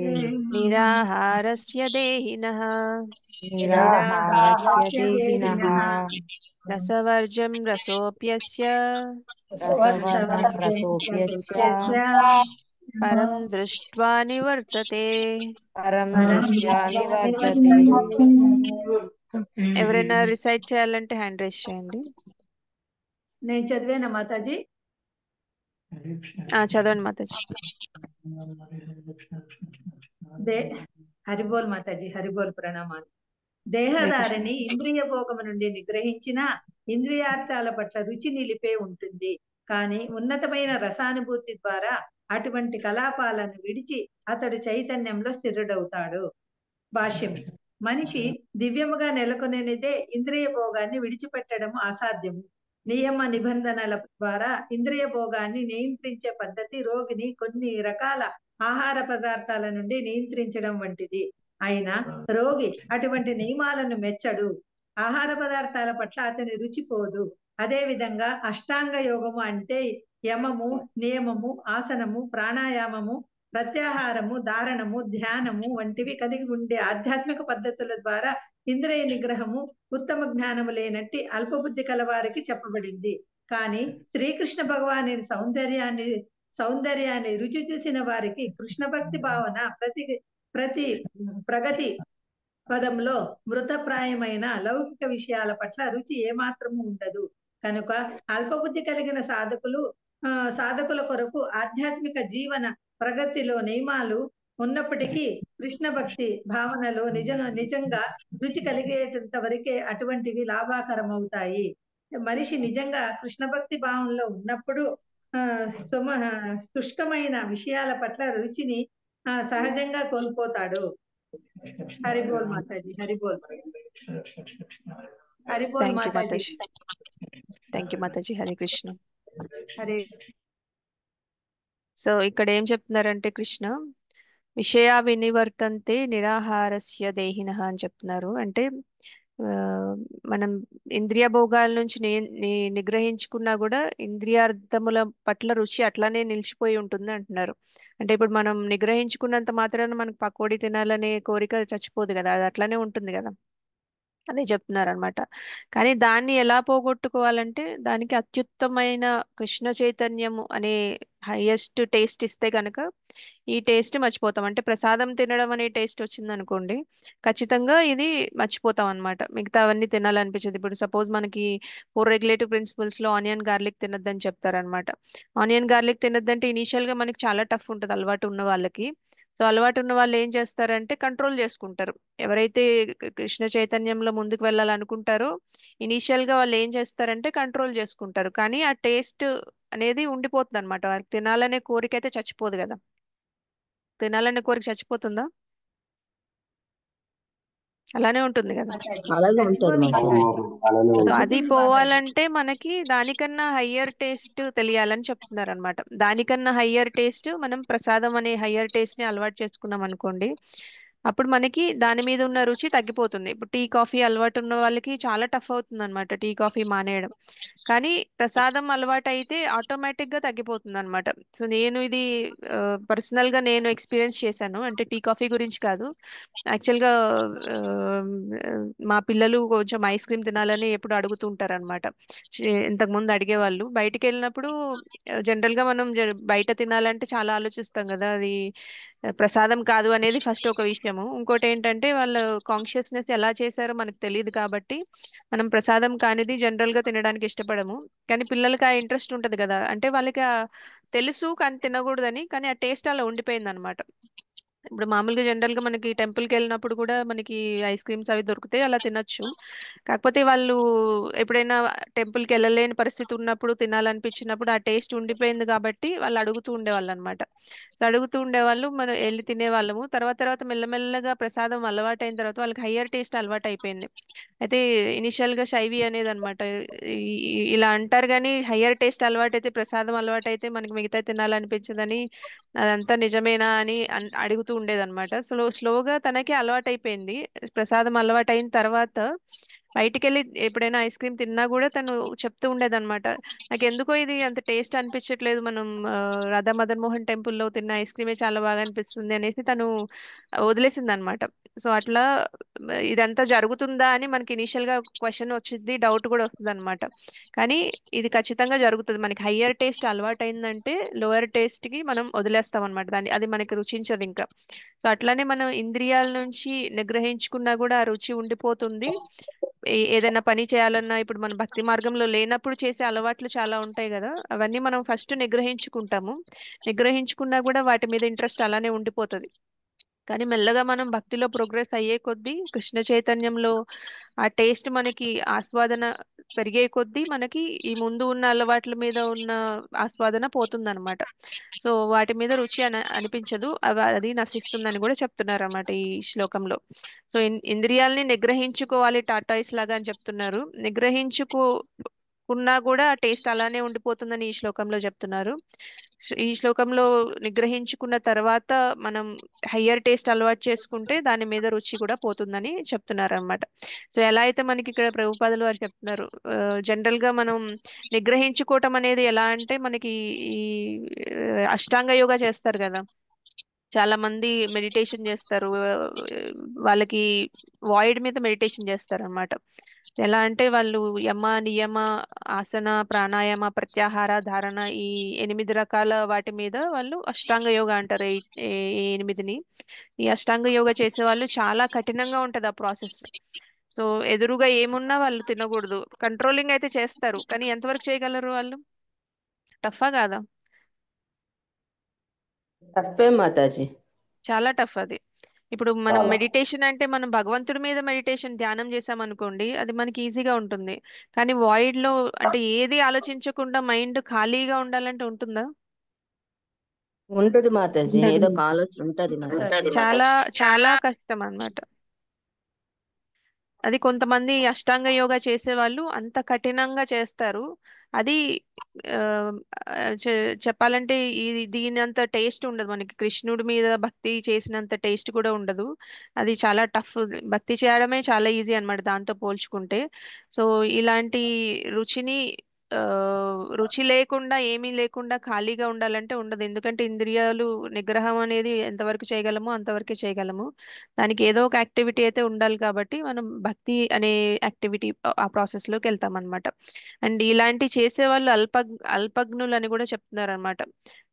నిరాహారస్య దేహినః నిరాహారస్య దేహినః రసవర్జం రసోప్యస్య రసవర్జం రసోప్యస్య పరం దృష్ట్వా నివర్తతే. పరం దృష్ట్యా నివర్తతే. ఎవరైనా రిసైట్ చేయాలంటే హ్యాండ్ రైజ్ చేయండి. నేను చదివేనా మాతాజీ? చదవండి మాతాజీ. హరిబోల్ మాతాజీ, హరిబోల్ ప్రణామాలు. దేహదారిని ఇంద్రియ భోగము నుండి నిగ్రహించిన ఇంద్రియార్థాల పట్ల రుచి నిలిపే ఉంటుంది. కానీ ఉన్నతమైన రసానుభూతి ద్వారా అటువంటి కలాపాలను విడిచి అతడు చైతన్యంలో స్థిరుడవుతాడు. భాష్యం: మనిషి దివ్యముగా నెలకొనేదే ఇంద్రియ భోగాన్ని విడిచిపెట్టడం అసాధ్యము. నియమ నిబంధనల ద్వారా ఇంద్రియ భోగాన్ని నియంత్రించే పద్ధతి రోగిని కొన్ని రకాల ఆహార పదార్థాల నుండి నియంత్రించడం వంటిది. అయినా రోగి అటువంటి నియమాలను మెచ్చడు. ఆహార పదార్థాల పట్ల అతని రుచిపోదు. అదే విధంగా అష్టాంగ యోగము అంటే యమము, నియమము, ఆసనము, ప్రాణాయామము, ప్రత్యాహారము, ధారణము, ధ్యానము వంటివి కలిగి ఉండే ఆధ్యాత్మిక పద్ధతుల ద్వారా ఇంద్రియ నిగ్రహము ఉత్తమ జ్ఞానము లేనట్టి అల్పబుద్ధి కలవారికి చెప్పబడింది. కానీ శ్రీకృష్ణ భగవాని సౌందర్యాన్ని రుచి చూసిన వారికి కృష్ణ భక్తి భావన ప్రతి ప్రగతి పదంలో మృతప్రాయమైన లౌకిక విషయాల పట్ల రుచి ఏమాత్రము ఉండదు. కనుక అల్పబుద్ధి కలిగిన సాధకుల కొరకు ఆధ్యాత్మిక జీవన ప్రగతిలో నియమాలు ఉన్నప్పటికీ కృష్ణ భక్తి భావనలో నిజంగా రుచి కలిగేటంత వరకే అటువంటివి లాభాకరమవుతాయి. మనిషి నిజంగా కృష్ణ భక్తి భావంలో ఉన్నప్పుడు శుష్కమైన విషయాల పట్ల రుచిని సహజంగా కోల్పోతాడు. హరిబోల్ మాతాజీ, హరిబోల్, హరిబోల్ మాతాజీ. థ్యాంక్ యూ మాతాజీ. హరే కృష్ణ. హరే. సో ఇక్కడ ఏం చెప్తున్నారంటే కృష్ణ విషయా వినివర్తంతే నిరాహారస్య దేహినః అని చెప్తున్నారు. అంటే మనం ఇంద్రియ భోగాల నుంచి నిగ్రహించుకున్నా కూడా ఇంద్రియార్థముల పట్ల రుచి అట్లానే నిలిచిపోయి ఉంటుంది అంటున్నారు. అంటే ఇప్పుడు మనం నిగ్రహించుకున్నంత మాత్రాన మనకు పకోడీ తినాలనే కోరిక చచ్చిపోదు కదా, అది అట్లానే ఉంటుంది కదా, అదే చెప్తున్నారు అనమాట. కానీ దాన్ని ఎలా పోగొట్టుకోవాలంటే దానికి అత్యుత్తమైన కృష్ణ చైతన్యము అనే హైయెస్ట్ టేస్ట్ ఇస్తే కనుక ఈ టేస్ట్ మర్చిపోతాం. అంటే ప్రసాదం తినడం అనే టేస్ట్ వచ్చింది అనుకోండి, ఖచ్చితంగా ఇది మర్చిపోతాం అనమాట. మిగతా అవన్నీ తినాలనిపించదు. ఇప్పుడు సపోజ్ మనకి 4 రెగ్యులేటివ్ ప్రిన్సిపల్స్ లో ఆనియన్ గార్లిక్ తినొద్దని చెప్తారనమాట. ఆనియన్ గార్లిక్ తినొద్దంటే ఇనీషియల్ గా మనకి చాలా టఫ్ ఉంటుంది అలవాటు ఉన్న వాళ్ళకి. సో అలవాటు ఉన్న వాళ్ళు ఏం చేస్తారంటే కంట్రోల్ చేసుకుంటారు. ఎవరైతే కృష్ణ చైతన్యంలో ముందుకు వెళ్ళాలనుకుంటారో ఇనీషియల్ గా వాళ్ళు ఏం చేస్తారంటే కంట్రోల్ చేసుకుంటారు. కానీ ఆ టేస్ట్ అనేది ఉండిపోతుంది అనమాట. వాళ్ళకి తినాలనే కోరిక అయితే చచ్చిపోదు కదా. తినాలనే కోరిక చచ్చిపోతుందా? అలానే ఉంటుంది కదా. అది పోవాలంటే మనకి దానికన్నా హయ్యర్ టేస్ట్ తెలియాలని చెప్తున్నారు అనమాట. దానికన్నా హయ్యర్ టేస్ట్ మనం ప్రసాదం అనే హయ్యర్ టేస్ట్ ని అలవాటు చేసుకున్నాం అనుకోండి, అప్పుడు మనకి దాని మీద ఉన్న రుచి తగ్గిపోతుంది. ఇప్పుడు టీ కాఫీ అలవాటు ఉన్న వాళ్ళకి చాలా టఫ్ అవుతుంది అనమాట టీ కాఫీ మానేయడం. కానీ ప్రసాదం అలవాటు అయితే ఆటోమేటిక్ గా తగ్గిపోతుంది అనమాట. సో నేను ఇది పర్సనల్ గా నేను ఎక్స్పీరియన్స్ చేశాను. అంటే టీ కాఫీ గురించి కాదు, యాక్చువల్ గా మా పిల్లలు కొంచెం ఐస్ క్రీమ్ తినాలని ఎప్పుడు అడుగుతుంటారు అనమాట. ఇంతకు ముందు అడిగేవాళ్ళు. బయటికి వెళ్ళినప్పుడు జనరల్ గా మనం బయట తినాలంటే చాలా ఆలోచిస్తాం కదా, అది ప్రసాదం కాదు అనేది ఫస్ట్ ఒక విషయము. ఇంకోటి ఏంటంటే వాళ్ళ కాన్షియస్నెస్ ఎలా చేశారో మనకు తెలియదు కాబట్టి మనం ప్రసాదం కానిది జనరల్ గా తినడానికి ఇష్టపడము. కానీ పిల్లలకి ఆ ఇంట్రెస్ట్ ఉంటది కదా, అంటే వాళ్ళకి తెలుసు కానీ తినకూడదని, కానీ ఆ టేస్ట్ అలా ఉండిపోయింది అనమాట. ఇప్పుడు మామూలుగా జనరల్ గా మనకి టెంపుల్ కి వెళ్ళినప్పుడు కూడా మనకి ఐస్ క్రీమ్స్ అవి దొరుకుతాయి, అలా తినొచ్చు. కాకపోతే వాళ్ళు ఎప్పుడైనా టెంపుల్ కి వెళ్ళలేని పరిస్థితి ఉన్నప్పుడు తినాలనిపించినప్పుడు ఆ టేస్ట్ ఉండిపోయింది కాబట్టి వాళ్ళు అడుగుతూ ఉండేవాళ్ళు అనమాట. సో అడుగుతూ ఉండేవాళ్ళు, మనం వెళ్ళి తినేవాళ్ళము. తర్వాత తర్వాత మెల్లమెల్లగా ప్రసాదం అలవాటైన తర్వాత వాళ్ళకి హయ్యర్ టేస్ట్ అలవాటు అయిపోయింది. అయితే ఇనిషియల్ గా శైవి అనేది అనమాట, ఇలా అంటారు కానీ హయ్యర్ టేస్ట్ అలవాటు అయితే, ప్రసాదం అలవాటు అయితే మనకి మిగతా తినాలనిపించదని, అదంతా నిజమేనా అని అడుగుతూ ఉండేదన్నమాట. స్లోగా తనకి అలవాటు అయిపోయింది. ప్రసాదం అలవాటు అయిన తర్వాత బయటికి వెళ్ళి ఎప్పుడైనా ఐస్ క్రీమ్ తిన్నా కూడా తను చెప్తూ ఉండేదన్నమాట, నాకు ఎందుకో ఇది అంత టేస్ట్ అనిపించట్లేదు, మనం రాధా మదన్ మోహన్ టెంపుల్లో తిన్న ఐస్ క్రీమే చాలా బాగా అనిపిస్తుంది అనేసి తను వదిలేసింది అనమాట. సో అట్లా ఇదంతా జరుగుతుందా అని మనకి ఇనీషియల్ గా క్వశ్చన్ వచ్చింది, డౌట్ కూడా వస్తుంది అనమాట. కానీ ఇది ఖచ్చితంగా జరుగుతుంది. మనకి హయ్యర్ టేస్ట్ అలవాటు అయిందంటే లోయర్ టేస్ట్ కి మనం వదిలేస్తాం అనమాట, దాన్ని అది మనకి రుచించదు ఇంకా. సో అట్లానే మనం ఇంద్రియాల నుంచి నిగ్రహించుకున్నా కూడా ఆ రుచి ఉండిపోతుంది. ఏదైనా పని చేయాలన్నా, ఇప్పుడు మన భక్తి మార్గంలో లేనప్పుడు చేసే అలవాట్లు చాలా ఉంటాయి కదా, అవన్నీ మనం ఫస్ట్ నిగ్రహించుకుంటాము. నిగ్రహించుకున్నా కూడా వాటి మీద ఇంట్రెస్ట్ అలానే ఉండిపోతుంది. కానీ మెల్లగా మనం భక్తిలో ప్రోగ్రెస్ అయ్యే కొద్దీ, కృష్ణ చైతన్యంలో ఆ టేస్ట్ మనకి ఆస్వాదన పెరిగే కొద్దీ మనకి ఈ ముందు ఉన్న అలవాట్ల మీద ఉన్న ఆస్వాదన పోతుందన్నమాట. సో వాటి మీద రుచి అనిపించదు, అది నశిస్తుందని కూడా చెప్తున్నారు అన్నమాట ఈ శ్లోకంలో. సో ఇంద్రియాలని నిగ్రహించుకోవాలి టాటాయిస్ లాగా అని చెప్తున్నారు. నిగ్రహించుకున్నా కూడా ఆ టేస్ట్ అలానే ఉండిపోతుందని ఈ శ్లోకంలో చెప్తున్నారు. ఈ శ్లోకంలో నిగ్రహించుకున్న తర్వాత మనం హయ్యర్ టేస్ట్ అలవాటు చేసుకుంటే దాని మీద రుచి కూడా పోతుందని చెప్తున్నారు అనమాట. సో ఎలా అయితే మనకి ఇక్కడ ప్రభుపాదులు వారు చెప్తున్నారు, జనరల్ గా మనం నిగ్రహించుకోవటం అనేది ఎలా అంటే, మనకి ఈ అష్టాంగ యోగా చేస్తారు కదా, చాలా మంది మెడిటేషన్ చేస్తారు, వాళ్ళకి వాయిడ్ మీద మెడిటేషన్ చేస్తారు అనమాట. ఎలా అంటే వాళ్ళు యమ నియమ ఆసన ప్రాణాయామ ప్రత్యాహార ధారణ, ఈ 8 రకాల వాటి మీద వాళ్ళు అష్టాంగ యోగా అంటారు. ఈ 8ని, ఈ అష్టాంగ యోగా చేసే వాళ్ళు చాలా కఠినంగా ఉంటది ఆ ప్రాసెస్. సో ఎదురుగా ఏమున్నా వాళ్ళు తినకూడదు. కంట్రోలింగ్ అయితే చేస్తారు, కానీ ఎంతవరకు చేయగలరు వాళ్ళు? టఫా కాదా? తప్పే మాతాజీ. చాలా టఫ్ అది. ఇప్పుడు మనం చాలా. మెడిటేషన్ అంటే మనం భగవంతుడి మీద మెడిటేషన్ ధ్యానం చేసాం అనుకోండి, అది మనకి ఈజీగా ఉంటుంది. కానీ వాయిడ్ లో అంటే ఏది ఆలోచించకుండా మైండ్ ఖాళీగా ఉండాలంటే ఉంటుందా? ఉంటది మాతాజీ, ఏదో ఒక ఆలోచన ఉంటది మాతాజీ. చాలా చాలా కష్టం అన్నమాట. అది కొంతమంది అష్టాంగ యోగా చేసే వాళ్ళు అంత కఠినంగా చేస్తారు. అది ఆ, చెప్పాలంటే దీని అంత టేస్ట్ ఉండదు మనకి, కృష్ణుడి మీద భక్తి చేసినంత టేస్ట్ కూడా ఉండదు. అది చాలా టఫ్. భక్తి చేయడమే చాలా ఈజీ అన్నమాట దాంతో పోల్చుకుంటే. సో ఇలాంటి రుచిని ఆ, రుచి లేకుండా ఏమీ లేకుండా ఖాళీగా ఉండాలంటే ఉండదు. ఎందుకంటే ఇంద్రియాలు నిగ్రహం అనేది ఎంతవరకు చేయగలమో అంతవరకే చేయగలము. దానికి ఏదో ఒక యాక్టివిటీ అయితే ఉండాలి, కాబట్టి మనం భక్తి అనే యాక్టివిటీ ఆ ప్రాసెస్ లోకి వెళ్తాం అనమాట. అండ్ ఇలాంటి చేసే వాళ్ళు అల్పజ్ఞులు అని కూడా చెప్తున్నారు అనమాట.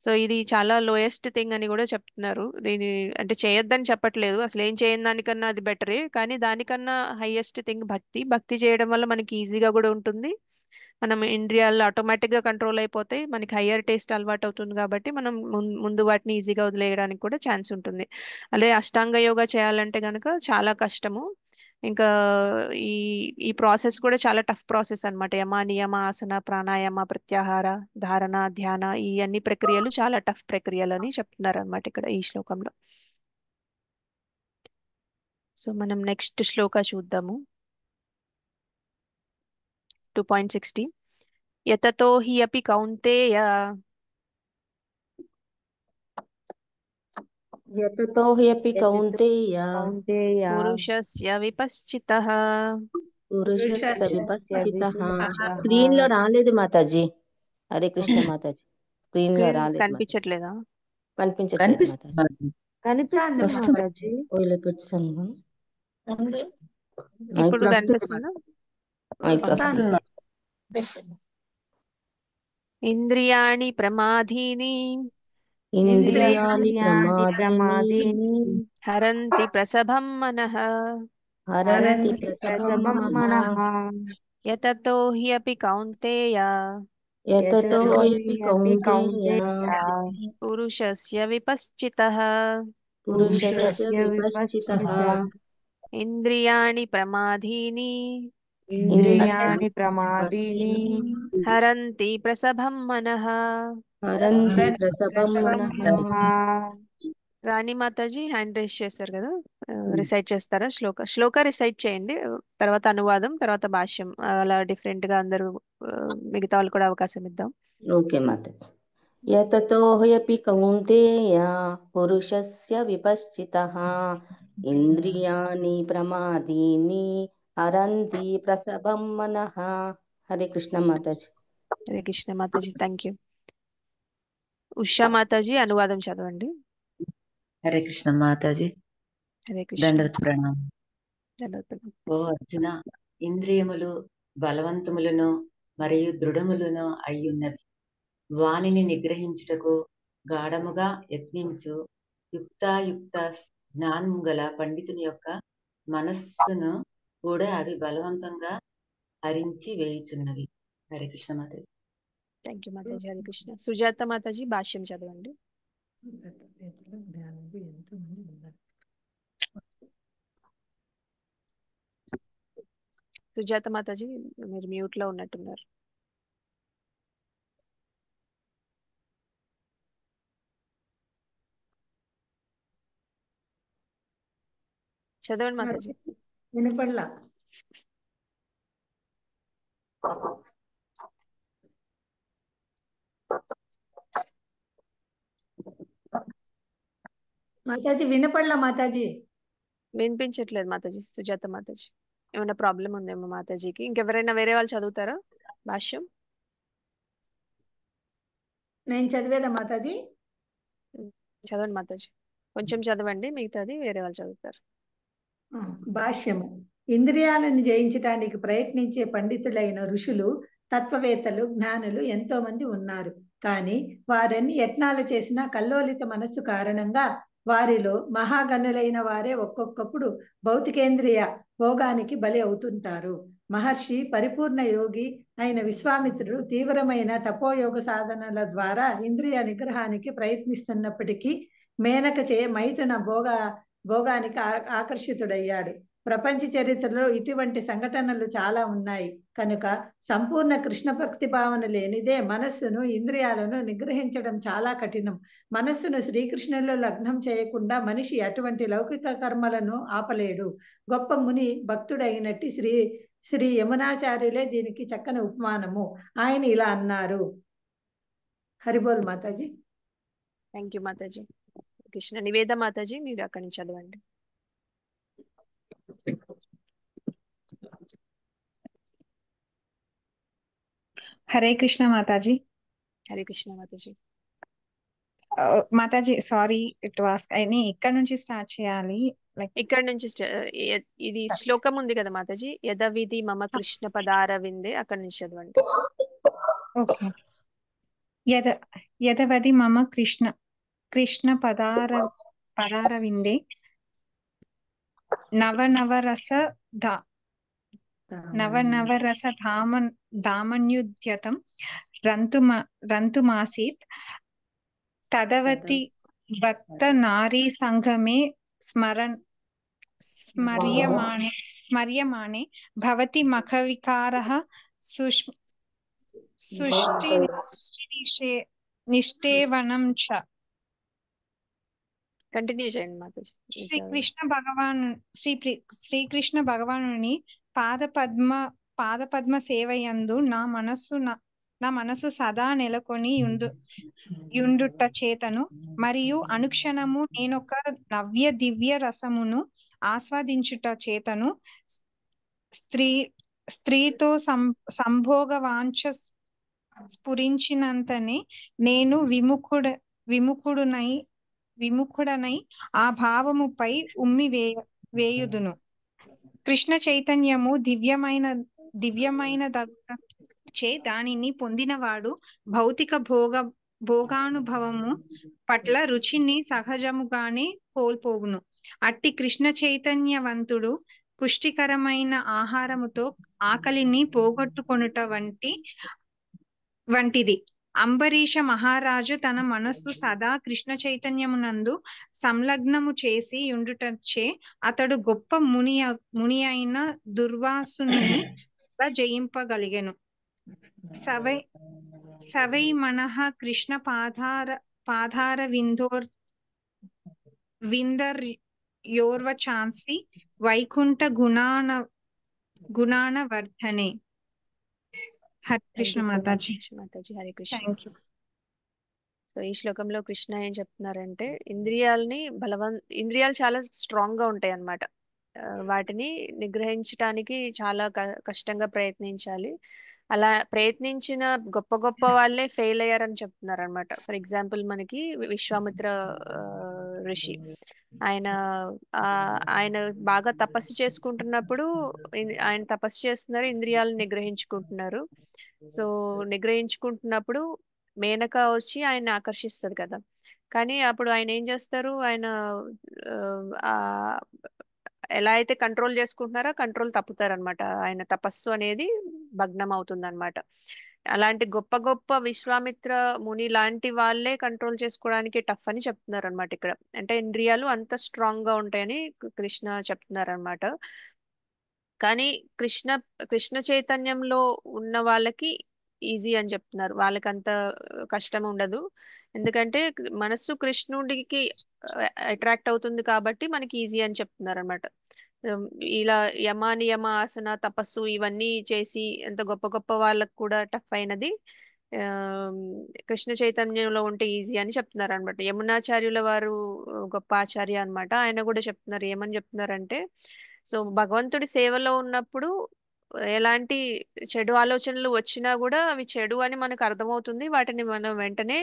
సో ఇది చాలా లోయెస్ట్ థింగ్ అని కూడా చెప్తున్నారు. దీని అంటే చేయొద్దని చెప్పట్లేదు, అసలు ఏం చేయని దానికన్నా అది బెటరే. కానీ దానికన్నా హైయెస్ట్ థింగ్ భక్తి. భక్తి చేయడం వల్ల మనకి ఈజీగా కూడా ఉంటుంది. మనం ఇంద్రియాలు ఆటోమేటిక్ గా కంట్రోల్ అయిపోతాయి, మనకి హయ్యర్ టేస్ట్ అలవాటు అవుతుంది, కాబట్టి మనం ముందు వాటిని ఈజీగా వదిలేయడానికి కూడా ఛాన్స్ ఉంటుంది. అదే అష్టాంగ యోగా చేయాలంటే గనక చాలా కష్టము. ఇంకా ఈ ఈ ప్రాసెస్ కూడా చాలా టఫ్ ప్రాసెస్ అన్నమాట. యమ నియమ ఆసన ప్రాణాయామ ప్రత్యాహార ధారణ ధ్యాన, ఈ అన్ని ప్రక్రియలు చాలా టఫ్ ప్రక్రియలు అని చెప్తున్నారు అనమాట ఇక్కడ ఈ శ్లోకంలో. సో మనం నెక్స్ట్ శ్లోక చూద్దాము. 2.60. యతతో హి అపి కౌంతేయ యతతో హ్యపి కౌంతేయ పురుషస్య విపశ్చితః. పురుషస్య విపశ్చితః. స్క్రీన్ లో రాలేదు మాతాజీ. హరే కృష్ణ మాతాజీ, స్క్రీన్ లో స్క్రీన్ రాలేదు. కనిపించట్లేదా? కనిపించట్లేదు మాతాజీ. కనిపిస్తుంది మాతాజీ. ఇప్పుడు కనిపిస్తుందా? ఇంద్రియాణి ప్రమాధీని ఇంద్రియాణి ప్రమాదిని హరంతి ప్రసభం మనః. హరంతి ప్రసభం మనః. యతతో హి అపి కౌంతేయ యతతో హ్యపి కౌంతేయ పురుషస్య విపశ్చితః. పురుషస్య విపశ్చితః. ఇంద్రియాణి ప్రమాధీని ఇంద్రియాణి ప్రమాదీని హరంతి ప్రసభం మనః. హరంతి ప్రసభం మనః. రాణి మాతాజీ హ్యాండ్ రైజ్ చేశారు కదా, రిసైట్ చేస్తారా? శ్లోక రిసైట్ చేయండి, తర్వాత అనువాదం, తర్వాత భాష్యం, అలా డిఫరెంట్ గా అందరూ మిగతా వాళ్ళు కూడా అవకాశం ఇద్దాం. ఓకే మాతాజీ. యతతో హ్యపి కౌంతేయ పురుషస్య విపశ్చితః ఇంద్రియాణి ప్రమాదీని హరంతి ప్రసభం మనః. హరే కృష్ణ మాతాజీ. హరే కృష్ణ మాతాజీ, థ్యాంక్ యూ. ఉషా మాతాజీ అనువాదం చదవండి. హరే కృష్ణ మాతాజీ. హరే కృష్ణ. దండవత్ ప్రణామం. దండవత్. ఓ అర్జున, ఇంద్రియములు బలవంతములను మరియు దృఢములను అయ్యున్నవి. వానిని నిగ్రహించుటకు గాఢముగా యత్నించు యుక్తాయుక్త జ్ఞానము గల పండితుని యొక్క మనస్సును కూడా అవి బలవంతంగా హరించి వేయుచున్నవి. హరే కృష్ణ మాతాజీ. థ్యాంక్ యూ మాతాజీ. హరే కృష్ణ. సుజాత మాతాజీ భాష్యం చదవండి. సుజాత మాతాజీ మీరు మ్యూట్ లో ఉన్నట్టున్నారు. చదవండి మాతాజీ. వినపడలా. మాతాజీ వినపడలా. మాతాజీ వినిపించట్లేదు మాతాజీ. సుజాత మాతాజీ ఏమైనా ప్రాబ్లం ఉందేమో మాతాజీకి. ఇంకెవరైనా వేరే వాళ్ళు చదువుతారా భాష్యం? నేను చదివేదా మాతాజీ? చదవండి మాతాజీ, కొంచెం చదవండి, మిగతాది వేరే వాళ్ళు చదువుతారు. భాష్యము. ఇంద్రియాలను జయించడానికి ప్రయత్నించే పండితులైన ఋషులు, తత్వవేత్తలు, జ్ఞానులు ఎంతో మంది ఉన్నారు. కానీ వారన్ని యత్నాలు చేసినా కల్లోలిత మనస్సు కారణంగా వారిలో మహాగణులైన వారే ఒక్కొక్కప్పుడు భౌతికేంద్రియ భోగానికి బలి అవుతుంటారు. మహర్షి పరిపూర్ణ యోగి అయిన విశ్వామిత్రుడు తీవ్రమైన తపోయోగ సాధనల ద్వారా ఇంద్రియ నిగ్రహానికి ప్రయత్నిస్తున్నప్పటికీ మేనకచే మైథున భోగానికి ఆకర్షితుడయ్యాడు. ప్రపంచ చరిత్రలో ఇటువంటి సంఘటనలు చాలా ఉన్నాయి. కనుక సంపూర్ణ కృష్ణ భక్తి భావన లేనిదే మనస్సును, ఇంద్రియాలను నిగ్రహించడం చాలా కఠినం. మనస్సును శ్రీకృష్ణుల్లో లగ్నం చేయకుండా మనిషి అటువంటి లౌకిక కర్మలను ఆపలేడు. గొప్ప ముని భక్తుడైనట్టి శ్రీ యమునాచార్యులే దీనికి చక్కని ఉపమానము. ఆయన ఇలా అన్నారు. హరిబోల్ మాతాజీ. థ్యాంక్ యూ మాతాజీ. కృష్ణ. నివేద మాతాజీ మీరు అక్కడి నుంచి చదవండి. హరే కృష్ణ మాతాజీ. హరే కృష్ణ మాతాజీ. మాతాజీ సారీ ఇట్ వాస్ ఇక్కడ నుంచి స్టార్ట్ చేయాలి. ఇక్కడ నుంచి ఇది శ్లోకం ఉంది కదా మాతాజీ, యదవిధి మమ కృష్ణ పదారవిందే, అక్కడి నుంచి చదవండి. ఓకే. యదవది మమ కృష్ణ పదారవిందే నవనవరస దామన్యుద్యతం రంతుమాసీత్ తదవతి భక్త నారీ సంగమే స్మర్యమాణే భవతి మఖవికారః నిష్టేవనం చ. కంటిన్యూ చేయండి మాతాజీ. శ్రీకృష్ణ భగవానుని పాదపద్మ సేవయందు నా మనస్సు సదా నెలకొని యుండుట చేతను మరియు అనుక్షణము నేనొక నవ్య దివ్య రసమును ఆస్వాదించుట చేతను స్త్రీతో సంభోగ వాంఛ స్ఫురించినంతనే నేను విముఖుడనై ఆ భావముపై ఉమ్మి వేయుదును. కృష్ణ చైతన్యము దివ్యమైన చే దానిని పొందినవాడు భౌతిక భోగానుభవము పట్ల రుచిని సహజముగానే కోల్పోవును. అట్టి కృష్ణ చైతన్యవంతుడు పుష్టికరమైన ఆహారముతో ఆకలిని పోగొట్టుకొనుట వంటిది. అంబరీష మహారాజు తన మనస్సు సదా కృష్ణ చైతన్యమునందు సంలగ్నము చేసి యుండుటచే అతడు గొప్ప ముని అయిన దుర్వాసుని జయింపగలిగెను. సవై సవై మనః కృష్ణ పాధార విందర్యోర్వచాంసి వైకుంఠ గుణాన వర్ధనే. హరే కృష్ణ మాతాజీ. మాతాజీ Hare Krishna. Thank you. So ఈ శ్లోకంలో కృష్ణ ఏం చెప్తున్నారంటే ఇంద్రియాలు చాలా స్ట్రాంగ్ గా ఉంటాయి అన్నమాట. వాటిని నిగ్రహించడానికి చాలా కష్టంగా ప్రయత్నించాలి. అలా ప్రయత్నించిన గొప్ప గొప్ప వాళ్ళే ఫెయిల్ అయ్యారని చెప్తున్నారు అనమాట. ఫర్ ఎగ్జాంపుల్ మనకి విశ్వామిత్ర ఋషి, ఆయన బాగా తపస్సు చేసుకుంటున్నప్పుడు ఆయన తపస్సు చేస్తున్నారు, ఇంద్రియాలను నిగ్రహించుకుంటున్నారు. సో నిగ్రహించుకుంటున్నప్పుడు మేనక వచ్చి ఆయన ఆకర్షిస్తుంది కదా. కానీ అప్పుడు ఆయన ఏం చేస్తారు, ఆయన ఎలా అయితే కంట్రోల్ చేసుకుంటున్నారో కంట్రోల్ తప్పుతారనమాట. ఆయన తపస్సు అనేది భగ్నం అవుతుంది అనమాట. అలాంటి గొప్ప గొప్ప విశ్వామిత్ర ముని లాంటి వాళ్ళే కంట్రోల్ చేసుకోవడానికి టఫ్ అని చెప్తున్నారు అనమాట ఇక్కడ. అంటే ఇంద్రియాలు అంత స్ట్రాంగ్ గా ఉంటాయని కృష్ణ చెప్తున్నారు అనమాట. కానీ కృష్ణ చైతన్యంలో ఉన్న వాళ్ళకి ఈజీ అని చెప్తున్నారు. వాళ్ళకి అంత కష్టం ఉండదు. ఎందుకంటే మనస్సు కృష్ణుడికి అట్రాక్ట్ అవుతుంది కాబట్టి మనకి ఈజీ అని చెప్తున్నారు అనమాట. ఇలా యమ నియమ ఆసన తపస్సు ఇవన్నీ చేసి ఎంత గొప్ప గొప్ప వాళ్ళకు కూడా టఫ్ అయినది కృష్ణ చైతన్యంలో ఉంటే ఈజీ అని చెప్తున్నారు అనమాట. యమునాచార్యుల వారు గొప్ప ఆచార్య అనమాట. ఆయన కూడా చెప్తున్నారు, ఏమని చెప్తున్నారంటే, సో భగవంతుడి సేవలో ఉన్నప్పుడు ఎలాంటి చెడు ఆలోచనలు వచ్చినా కూడా అవి చెడు అని మనకు అర్థమవుతుంది, వాటిని మనం వెంటనే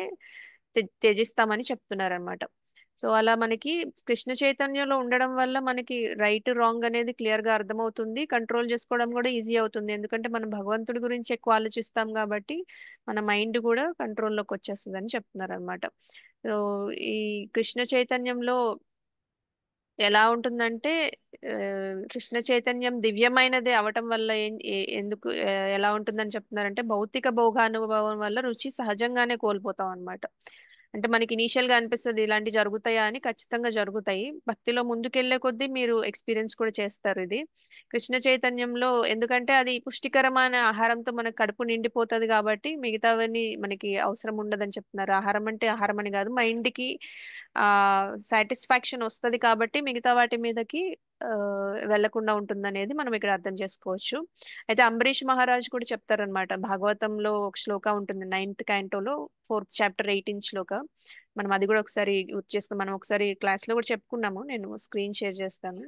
త్యజిస్తామని చెప్తున్నారు అనమాట. సో అలా మనకి కృష్ణ చైతన్యంలో ఉండడం వల్ల మనకి రైట్ రాంగ్ అనేది క్లియర్ గా అర్థమవుతుంది, కంట్రోల్ చేసుకోవడం కూడా ఈజీ అవుతుంది. ఎందుకంటే మనం భగవంతుడి గురించి ఎక్కువ ఆలోచిస్తాం కాబట్టి మన మైండ్ కూడా కంట్రోల్లోకి వచ్చేస్తుంది అని చెప్తున్నారు అనమాట. సో ఈ కృష్ణ చైతన్యంలో ఎలా ఉంటుందంటే కృష్ణ చైతన్యం దివ్యమైనది అవటం వల్ల ఎందుకు ఎలా ఉంటుందని చెప్తున్నారంటే, భౌతిక భోగానుభవం వల్ల రుచి సహజంగానే కోల్పోతాం అనమాట. అంటే మనకి ఇనీషియల్ గా అనిపిస్తుంది ఇలాంటి జరుగుతాయా అని, ఖచ్చితంగా జరుగుతాయి. భక్తిలో ముందుకెళ్లే కొద్దీ మీరు ఎక్స్పీరియన్స్ కూడా చేస్తారు ఇది. కృష్ణ చైతన్యంలో ఎందుకంటే అది పుష్టికరమైన ఆహారంతో మనకు కడుపు నిండిపోతుంది కాబట్టి మిగతావన్నీ మనకి అవసరం ఉండదని చెప్తున్నారు. ఆహారం అంటే ఆహారం అని కాదు, మైండ్ కి సాటిస్ఫాక్షన్ వస్తుంది కాబట్టి మిగతా వాటి మీదకి వెళ్లకుండా ఉంటుందనేది మనం ఇక్కడ అర్థం చేసుకోవచ్చు. అయితే అంబరీష్ మహారాజ్ కూడా చెప్తారనమాట. భాగవతంలో ఒక శ్లోక ఉంటుంది 9th cantoలో 4th chapter 18th శ్లోక. మనం అది కూడా ఒకసారి గుర్తు చేసుకుని మనం ఒకసారి క్లాస్ లో కూడా చెప్పుకున్నాము. నేను స్క్రీన్ షేర్ చేస్తాను.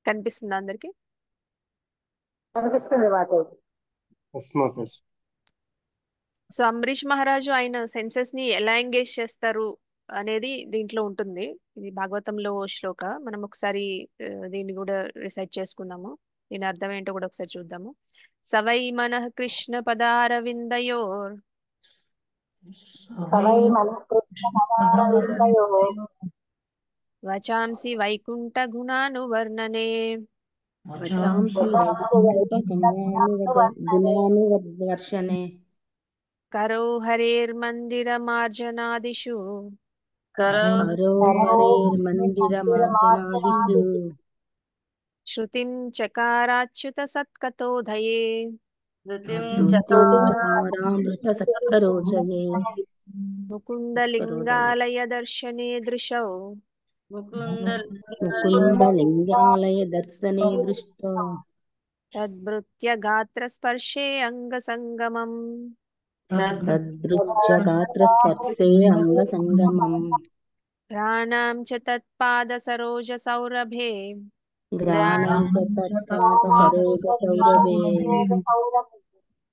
కనిపిస్తుందా అందరికి? కనిపిస్తుంది మాతాజీ. సో అంబరీష్ మహారాజు ఆయన సెన్సెస్ ని ఎలా ఎంగేజ్ చేస్తారు అనేది దీంట్లో ఉంటుంది. ఇది భాగవతంలో శ్లోక. మనం ఒకసారి దీన్ని కూడా రిసైట్ చేసుకుందాము. దీని అర్థం ఏంటో కూడా ఒకసారి చూద్దాము. సవై మనః కృష్ణ పదారవిందయోర్ వచాంసి వైకుంఠ గుణానువర్ణనే గుణానువర్షనే కరో హరేర్మందిరమార్జనాదిషు శృతిం చకారాచ్యుత సత్కతోధయే ముకుందలింగాలయ దర్శనే దృశౌ ముకుందలింగాలయ దర్శనే దృష్టో తద్భృత్య గాత్ర స్పర్శే అంగ సంగమం ప్రాణాం చ తత్పాద సరోజ సౌరభే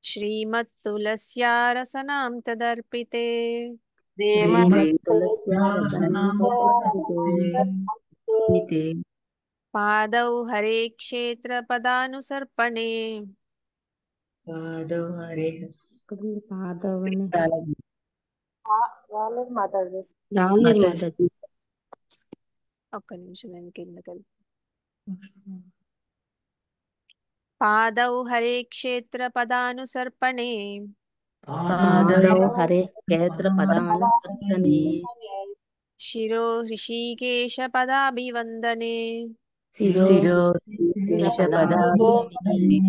శ్రీమత్తులస్యా రసనాం తదర్పితే పాదౌ హరే క్షేత్ర పదానుసర్పణే రాలేదు మాతాజీ. రాలేదు మాతాజీ. ఒక్క నిమిషం నేను కిందకి వెళ్తాను. పాదౌ హరే క్షేత్ర పదానుసర్పణే పాదౌ హరే క్షేత్ర పదానుసర్పణే శిరో హృషీకేశ పదాభివందనే శిరో శిరోకేశ పదాభివందనే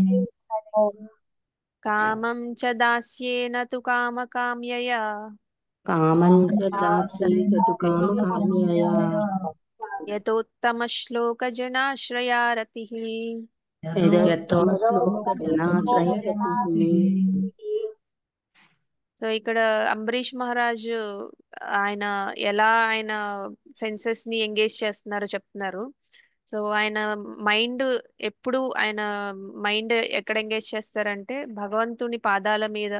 కామం చ దాస్యేన తు కామకామ్యయా కామం చ దాస్యేన తు కామకామ్యయా యతోత్తమ శ్లోక జనాశ్రయారతిః యతోత్తమ శ్లోక జనాశ్రయరతిః. సో ఇక్కడ అంబరీష్ మహారాజు ఆయన సెన్సెస్ ని ఎంగేజ్ చేస్తున్నారో చెప్తున్నారు. సో ఆయన మైండ్ ఎక్కడ ఎంగేజ్ చేస్తారంటే భగవంతుని పాదాల మీద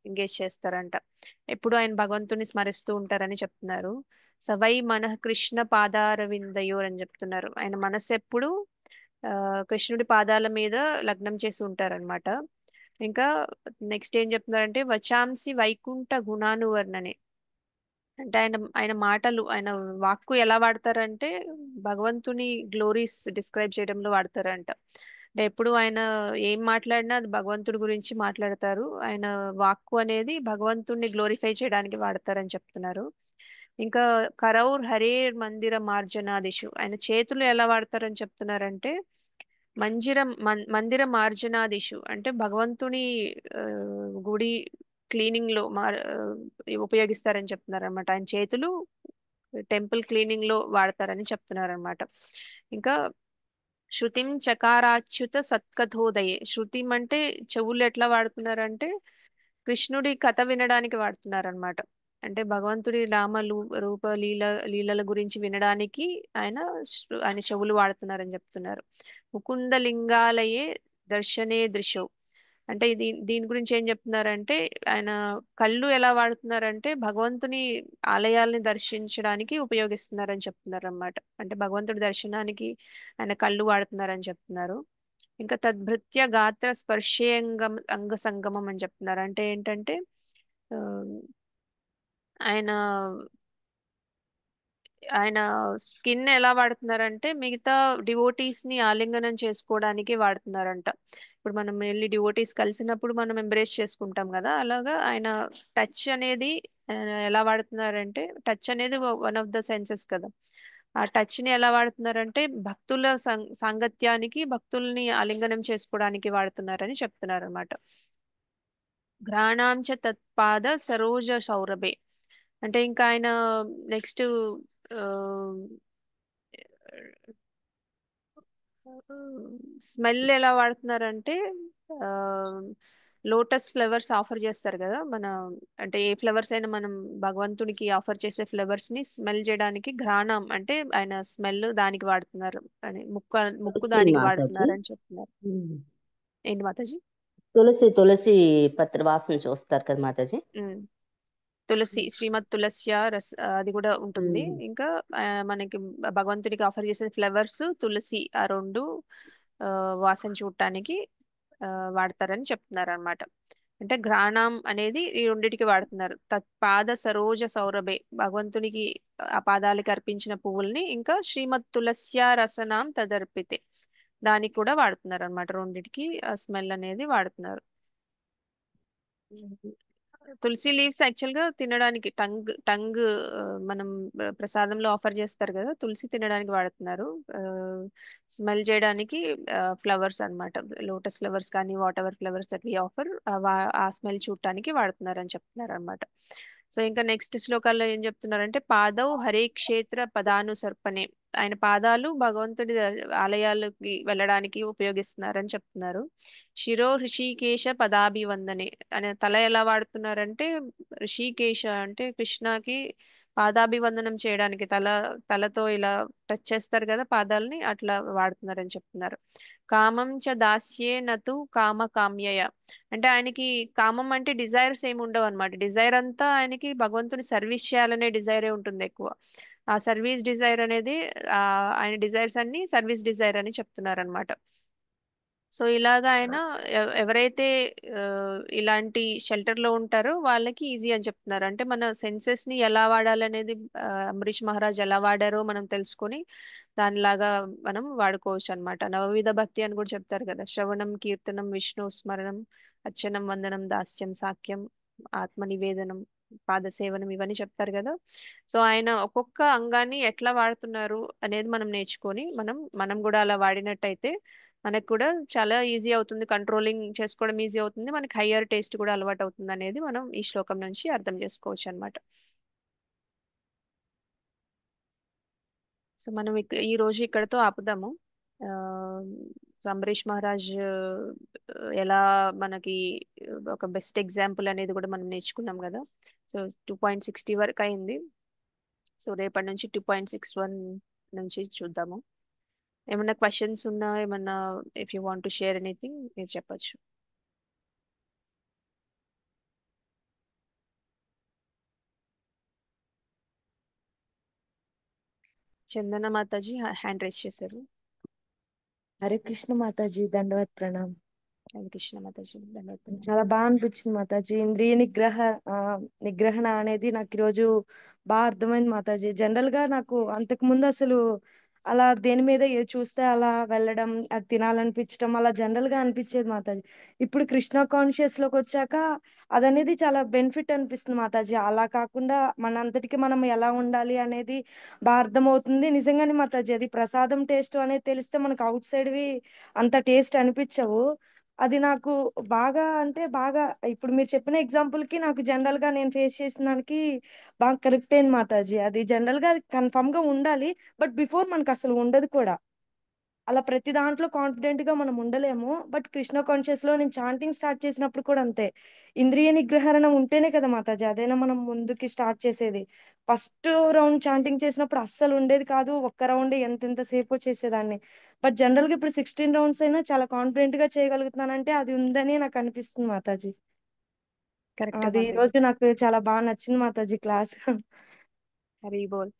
ఎంగేజ్ చేస్తారంట. ఎప్పుడు ఆయన భగవంతుని స్మరిస్తూ ఉంటారని చెప్తున్నారు. సవై మనః కృష్ణ పాదారవిందయోర్ అని చెప్తున్నారు. ఆయన మనస్సు ఎప్పుడు కృష్ణుడి పాదాల మీద లగ్నం చేసి ఉంటారనమాట. ఇంకా నెక్స్ట్ ఏం చెప్తున్నారంటే వచాంసి వైకుంఠ గుణానువర్ణనే, అంటే ఆయన మాటలు, ఆయన వాక్కు ఎలా వాడతారంటే భగవంతుని గ్లోరీస్ డిస్క్రైబ్ చేయడంలో వాడతారంట. అంటే ఎప్పుడు ఆయన ఏం మాట్లాడినా అది భగవంతుడి గురించి మాట్లాడతారు. ఆయన వాక్కు అనేది భగవంతుడిని గ్లోరిఫై చేయడానికి వాడతారని చెప్తున్నారు. ఇంకా కరౌర్ హరేర్ మందిర మార్జనాదిషు, ఆయన చేతులు ఎలా వాడతారని చెప్తున్నారంటే మందిర మార్జనాదిషు, అంటే భగవంతుని గుడి క్లీనింగ్ లో ఉపయోగిస్తారని చెప్తున్నారు అనమాట. ఆయన చేతులు టెంపుల్ క్లీనింగ్ లో వాడతారని చెప్తున్నారు అనమాట. ఇంకా శృతిం చకారాచ్యుత సత్కథోదయే, శృతిం అంటే చెవులు ఎట్లా వాడుతున్నారంటే కృష్ణుడి కథ వినడానికి వాడుతున్నారనమాట. అంటే భగవంతుడి రూప లీలల గురించి వినడానికి ఆయన చెవులు వాడుతున్నారని చెప్తున్నారు. ముకుంద లింగాలయే దర్శనే దృశౌ, అంటే దీని గురించి ఏం చెప్తున్నారంటే ఆయన కళ్ళు ఎలా వాడుతున్నారంటే భగవంతుని ఆలయాల్ని దర్శించడానికి ఉపయోగిస్తున్నారని చెప్తున్నారు అన్నమాట. అంటే భగవంతుడి దర్శనానికి ఆయన కళ్ళు వాడుతున్నారని చెప్తున్నారు. ఇంకా తద్భృత్య గాత్ర స్పర్శేంగం అంగ సంగమం అని చెప్తున్నారు. అంటే ఏంటంటే ఆయన ఆయన స్కిన్ ఎలా వాడుతున్నారంటే మిగతా డివోటీస్ ని ఆలింగనం చేసుకోవడానికి వాడుతున్నారంట. ఇప్పుడు మనం వెళ్ళి డివోటీస్ కలిసినప్పుడు మనం ఎంబ్రేస్ చేసుకుంటాం కదా, అలాగా ఆయన టచ్ అనేది ఎలా వాడుతున్నారంటే, టచ్ అనేది వన్ ఆఫ్ ద సెన్సెస్ కదా, ఆ టచ్ ని ఎలా వాడుతున్నారంటే భక్తుల సాంగత్యానికి, భక్తుల్ని ఆలింగనం చేసుకోవడానికి వాడుతున్నారని చెప్తున్నారు అనమాట. ఘ్రాణాంచ తత్పాద సరోజ సౌరభే, అంటే ఇంకా ఆయన నెక్స్ట్ స్మెల్ ఎలా వాడుతున్నారంటే లోటస్ ఫ్లవర్స్ ఆఫర్ చేస్తారు కదా అంటే ఏ ఫ్లవర్స్ అయినా మనం భగవంతునికి ఆఫర్ చేసే ఫ్లవర్స్ ని స్మెల్ చేయడానికి ఘ్రాణం అంటే ఆయన స్మెల్ దానికి వాడుతున్నారు అని, ముక్కు దానికి వాడుతున్నారు అని చెప్తున్నారు. ఏంటి మాతాజీ? తులసి పత్ర వాసన చూస్తారు కదా మాతాజీ. తులసి, శ్రీమద్ తులస్య అది కూడా ఉంటుంది. ఇంకా మనకి భగవంతుడికి ఆఫర్ చేసే ఫ్లవర్స్ తులసి, ఆ రెండు వాసన చూడటానికి వాడతారని చెప్తున్నారు అనమాట. అంటే ఘ్రాణం అనేది ఈ రెండిటికి వాడుతున్నారు. తత్పాద సరోజ సౌరభే, భగవంతునికి ఆ పాదాలకి అర్పించిన పువ్వుల్ని, ఇంకా శ్రీమద్ తులస్య రసనాం తదర్పితే, దానికి కూడా వాడుతున్నారు అనమాట. రెండిటికి స్మెల్ అనేది వాడుతున్నారు. తులసి లీవ్స్ యాక్చువల్ గా తినడానికి టంగ్ మనం ప్రసాదంలో ఆఫర్ చేస్తారు కదా, తులసి తినడానికి వాడుతున్నారు. స్మెల్ చేయడానికి ఫ్లవర్స్ అన్నమాట, లోటస్ ఫ్లవర్స్ కానీ whatever flowers that we offer, ఆ స్మెల్ చూడటానికి వాడుతున్నారు అని చెప్తున్నారు అనమాట. సో ఇంకా నెక్స్ట్ శ్లోకాల్లో ఏం చెప్తున్నారంటే పాదౌ హరే క్షేత్ర పదానుసర్పణే, ఆయన పాదాలు భగవంతుడి ఆలయాలకి వెళ్ళడానికి ఉపయోగిస్తున్నారని చెప్తున్నారు. శిరో హృషికేశ పదాభివందనే, అనే తల ఎలా వాడుతున్నారంటే ఋషికేశ అంటే కృష్ణకి పాదాభివందనం చేయడానికి తలతో ఇలా టచ్ చేస్తారు కదా పాదాలని, అట్లా వాడుతున్నారని చెప్తున్నారు. కామం చ దాస్యే నతు కామ కామ్యయ, అంటే ఆయనకి కామం అంటే డిజైర్స్ ఏమి ఉండవు అనమాట. డిజైర్ అంతా ఆయనకి భగవంతుని సర్వీస్ చేయాలనే డిజైరే ఉంటుంది ఎక్కువ. ఆ సర్వీస్ డిజైర్ అనేది ఆయన డిజైర్స్ అన్ని సర్వీస్ డిజైర్ అని చెప్తున్నారు అనమాట. సో ఇలాగా ఆయన ఎవరైతే ఇలాంటి షెల్టర్ లో ఉంటారో వాళ్ళకి ఈజీ అని చెప్తున్నారు. అంటే మన సెన్సెస్ ని ఎలా వాడాలనేది అంబరీష్ మహారాజ్ ఎలా వాడారో మనం తెలుసుకొని దానిలాగా మనం వాడుకోవచ్చు అనమాట. నవవిధ భక్తి అని కూడా చెప్తారు కదా, శ్రవణం, కీర్తనం, విష్ణు స్మరణం, అర్చనం, వందనం, దాస్యం, సాఖ్యం, ఆత్మ నివేదనం, పాదసేవనం, ఇవన్నీ చెప్తారు కదా. సో ఆయన ఒక్కొక్క అంగాన్ని ఎట్లా వాడుతున్నారు అనేది మనం నేర్చుకొని మనం కూడా అలా వాడినట్టయితే మనకు కూడా చాలా ఈజీ అవుతుంది, కంట్రోలింగ్ చేసుకోవడం ఈజీ అవుతుంది, మనకి హయ్యర్ టేస్ట్ కూడా అలవాటు అవుతుంది అనేది మనం ఈ శ్లోకం నుంచి అర్థం చేసుకోవచ్చు అనమాట. సో మనం ఈ రోజు ఇక్కడతో ఆపుదాము. ఆ, అంబరీష్ మహారాజ్ ఎలా మనకి ఒక బెస్ట్ ఎగ్జాంపుల్ అనేది కూడా మనం నేర్చుకున్నాం కదా. సో 2.60 వరకు అయింది. సో రేపటి నుంచి 2.61 నుంచి చూద్దాము. ఏమన్నా క్వశ్చన్స్ ఉన్నా, ఏమన్నా if you want to share anything మీరు చెప్పచ్చు. చందన మాతాజీ హ్యాండ్ రైస్ చేశారు. హరే కృష్ణ మాతాజీ, దండవత్ ప్రణామ్. హరే కృష్ణ మాతాజీ, ధన్యవాదాలు ప్రణామ్. చాలా బాగా అనిపించింది మాతాజీ. ఇంద్రియ నిగ్రహణ అనేది నాకు ఈరోజు బాగా అర్థమైంది మాతాజీ. జనరల్ గా నాకు అంతకు ముందు అసలు అలా దేని మీద చూస్తే అలా వెళ్ళడం, అది తినాలనిపించడం అలా జనరల్ గా అనిపించేది మాతాజీ. ఇప్పుడు కృష్ణ కాన్షియస్ లోకి వచ్చాక అదనేది చాలా బెనిఫిట్ అనిపిస్తుంది మాతాజీ. అలా కాకుండా మనంతటికి మనం ఎలా ఉండాలి అనేది బాగా అర్థమవుతుంది. నిజంగానే మాతాజీ, అది ప్రసాదం టేస్ట్ అనేది తెలిస్తే మనకు అవుట్ సైడ్వి అంత టేస్ట్ అనిపించవు. అది నాకు బాగా అంటే బాగా ఇప్పుడు మీరు చెప్పిన ఎగ్జాంపుల్ కి నాకు జనరల్ గా నేను ఫేస్ చేసిన దానికి బాగా కరెక్ట్ అయింది మాతాజీ. అది జనరల్ గా కన్ఫర్మ్ గా ఉండాలి, బట్ బిఫోర్ మనకు అసలు ఉండదు కూడా. అలా ప్రతి దాంట్లో కాన్ఫిడెంట్ గా మనం ఉండలేము. బట్ కృష్ణ కాన్షియస్ లో నేను చాంటింగ్ స్టార్ట్ చేసినప్పుడు కూడా అంతే, ఇంద్రియ నిగ్రహణ ఉంటేనే కదా మాతాజీ అదైనా మనం ముందుకి స్టార్ట్ చేసేది. ఫస్ట్ రౌండ్ చాంటింగ్ చేసినప్పుడు అస్సలు ఉండేది కాదు, ఒక్క రౌండ్ ఎంతెంత సేపు చేసేదాన్ని. బట్ జనరల్ గా ఇప్పుడు 16 రౌండ్స్ అయినా చాలా కాన్ఫిడెంట్ గా చేయగలుగుతున్నానంటే అది ఉందని నాకు అనిపిస్తుంది మాతాజీ. కరెక్ట్ అది ఈ మాతాజీ. రోజు నాకు చాలా బాగా నచ్చింది మాతాజీ క్లాస్. హరి బోల్.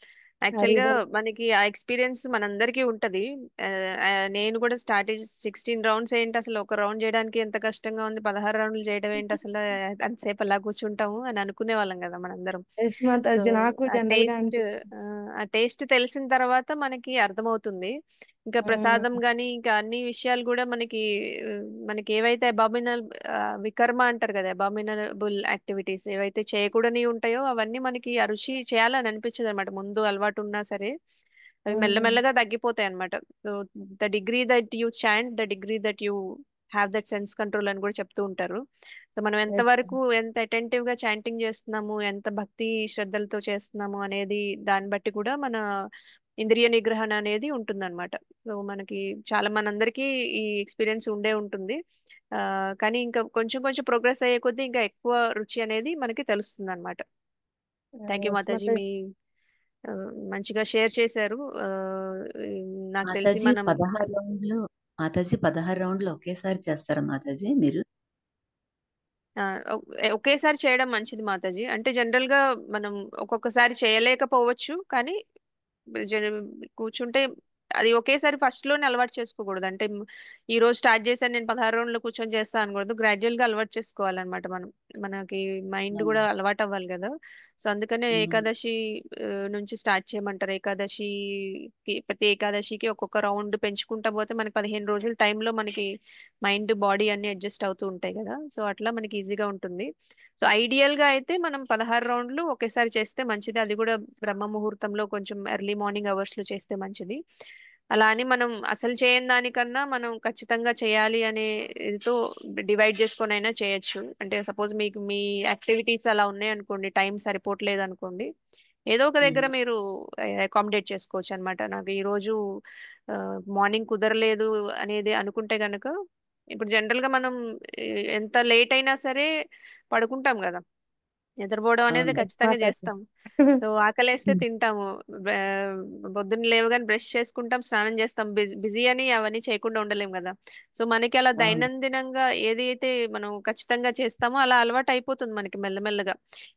యాక్చువల్ హరి గా బోల్. మనకి ఆ ఎక్స్పీరియన్స్ మనందరికీ ఉంటది. నేను కూడా స్టార్ట్ 16 రౌండ్స్ ఏంటి అసలు, ఒక రౌండ్ చేయడానికి ఎంత కష్టంగా ఉంది, 16 రౌండ్లు చేయడం ఏంటి అసలు, అంతసేపు అలా కూర్చుంటాము అని అనుకునే వాళ్ళం కదా మనందరం. ఎస్ సో మాతాజీ, నాకు ఆ జనరల్ గా టేస్ట్ అనిపిస్తుంది. ఆ టేస్ట్ తెలిసిన తర్వాత మనకి అర్థమవుతుంది. ఇంకా ప్రసాదం గాని ఇంకా అన్ని విషయాలు కూడా మనకి ఏవైతే అబామినల్ వికర్మ అంటారు కదా, అబామినబుల్ యాక్టివిటీస్ ఏవైతే చేయకూడని ఉంటాయో అవన్నీ మనకి ఆ రుచి చేయాలని అనిపించదు అనమాట. ముందు అలవాటు ఉన్నా సరే అవి మెల్లమెల్లగా తగ్గిపోతాయి అనమాట. So the degree that you chant, the degree that you have that sense control అని కూడా చెప్తూ ఉంటారు. సో మనం ఎస్. ఎంత అటెంటివ్ గా చాంటింగ్ చేస్తున్నాము, ఎంత భక్తి శ్రద్ధలతో చేస్తున్నాము అనేది దాన్ని బట్టి కూడా మన ఇంద్రియ నిగ్రహణ అనేది ఉంటుందన్నమాట. సో మనకి చాలా మనందరికీ ఈ ఎక్స్పీరియన్స్ ఉండే ఉంటుంది. కానీ ఇంకా కొంచెం కొంచెం ప్రోగ్రెస్ అయ్యే కొద్దీ ఇంకా ఎక్కువ రుచి అనేది మనకి తెలుస్తుంది అనమాట. థ్యాంక్ యూ ఎస్ మాతాజీ, మాతాజీ. మీ ఆ, మంచిగా షేర్ చేశారు. నాకు తెలిసి మాతాజీ మనం 16 రౌండ్లు మాతాజీ 16 రౌండ్లు ఒకేసారి చేస్తారా మాతాజీ మీరు? ఆ, ఒకేసారి చేయడం మంచిది మాతాజీ. అంటే జనరల్ గా మనం ఒక్కొక్కసారి చేయలేకపోవచ్చు, కానీ జన- కూర్చుంటే అది ఒకేసారి ఫస్ట్ లోనే అలవాటు చేసుకోకూడదు. అంటే ఈ రోజు స్టార్ట్ చేశాను నేను 16 రౌండ్లు కూర్చొని చేస్తా అనకూడదు, గ్రాడ్యువల్ గా అలవాటు చేసుకోవాలన్నమాట. మనకి మైండ్ కూడా అలవాటు అవ్వాలి కదా. సో అందుకనే ఏకాదశి నుంచి స్టార్ట్ చేయమంటారు. ప్రతి ఏకాదశికి ఒక్కొక్క రౌండ్ పెంచుకుంటా పోతే మనకి 15 రోజుల టైంలో మనకి మైండ్ బాడీ అన్ని అడ్జస్ట్ అవుతూ ఉంటాయి కదా. సో అట్లా మనకి ఈజీగా ఉంటుంది. సో ఐడియల్ గా అయితే మనం 16 రౌండ్లు ఒకేసారి చేస్తే మంచిది. అది కూడా బ్రహ్మ ముహూర్తంలో కొంచెం ఎర్లీ మార్నింగ్ అవర్స్ లో చేస్తే మంచిది. అలా అని మనం అసలు చేయని దానికన్నా మనం ఖచ్చితంగా చేయాలి అనే ఇదితో డివైడ్ చేసుకొని అయినా చేయొచ్చు. అంటే సపోజ్ మీకు మీ యాక్టివిటీస్ అలా ఉన్నాయి అనుకోండి, టైం సరిపోవట్లేదు అనుకోండి, ఏదో ఒక దగ్గర మీరు అకామిడేట్ చేసుకోవచ్చు అనమాట. నాకు ఈ రోజు మార్నింగ్ కుదరలేదు అనేది అనుకుంటే గనక, ఇప్పుడు జనరల్ గా మనం ఎంత లేట్ అయినా సరే పడుకుంటాం కదా, నిద్రపోవడం అనేది అవును. ఎస్ ఖచ్చితంగా మాతాజీ. చేస్తాం. సో ఆకలేస్తే తింటాము, పొద్దున్న లేవగానే బ్రష్ చేసుకుంటాం, స్నానం చేస్తాం, బిజీ అని అవన్నీ చేయకుండా ఉండలేం కదా. సో మనకి అలా అవును. దైనందినంగా ఏదైతే మనం ఖచ్చితంగా చేస్తామో అలా అలవాటు అయిపోతుంది మనకి మెల్లమెల్లగా.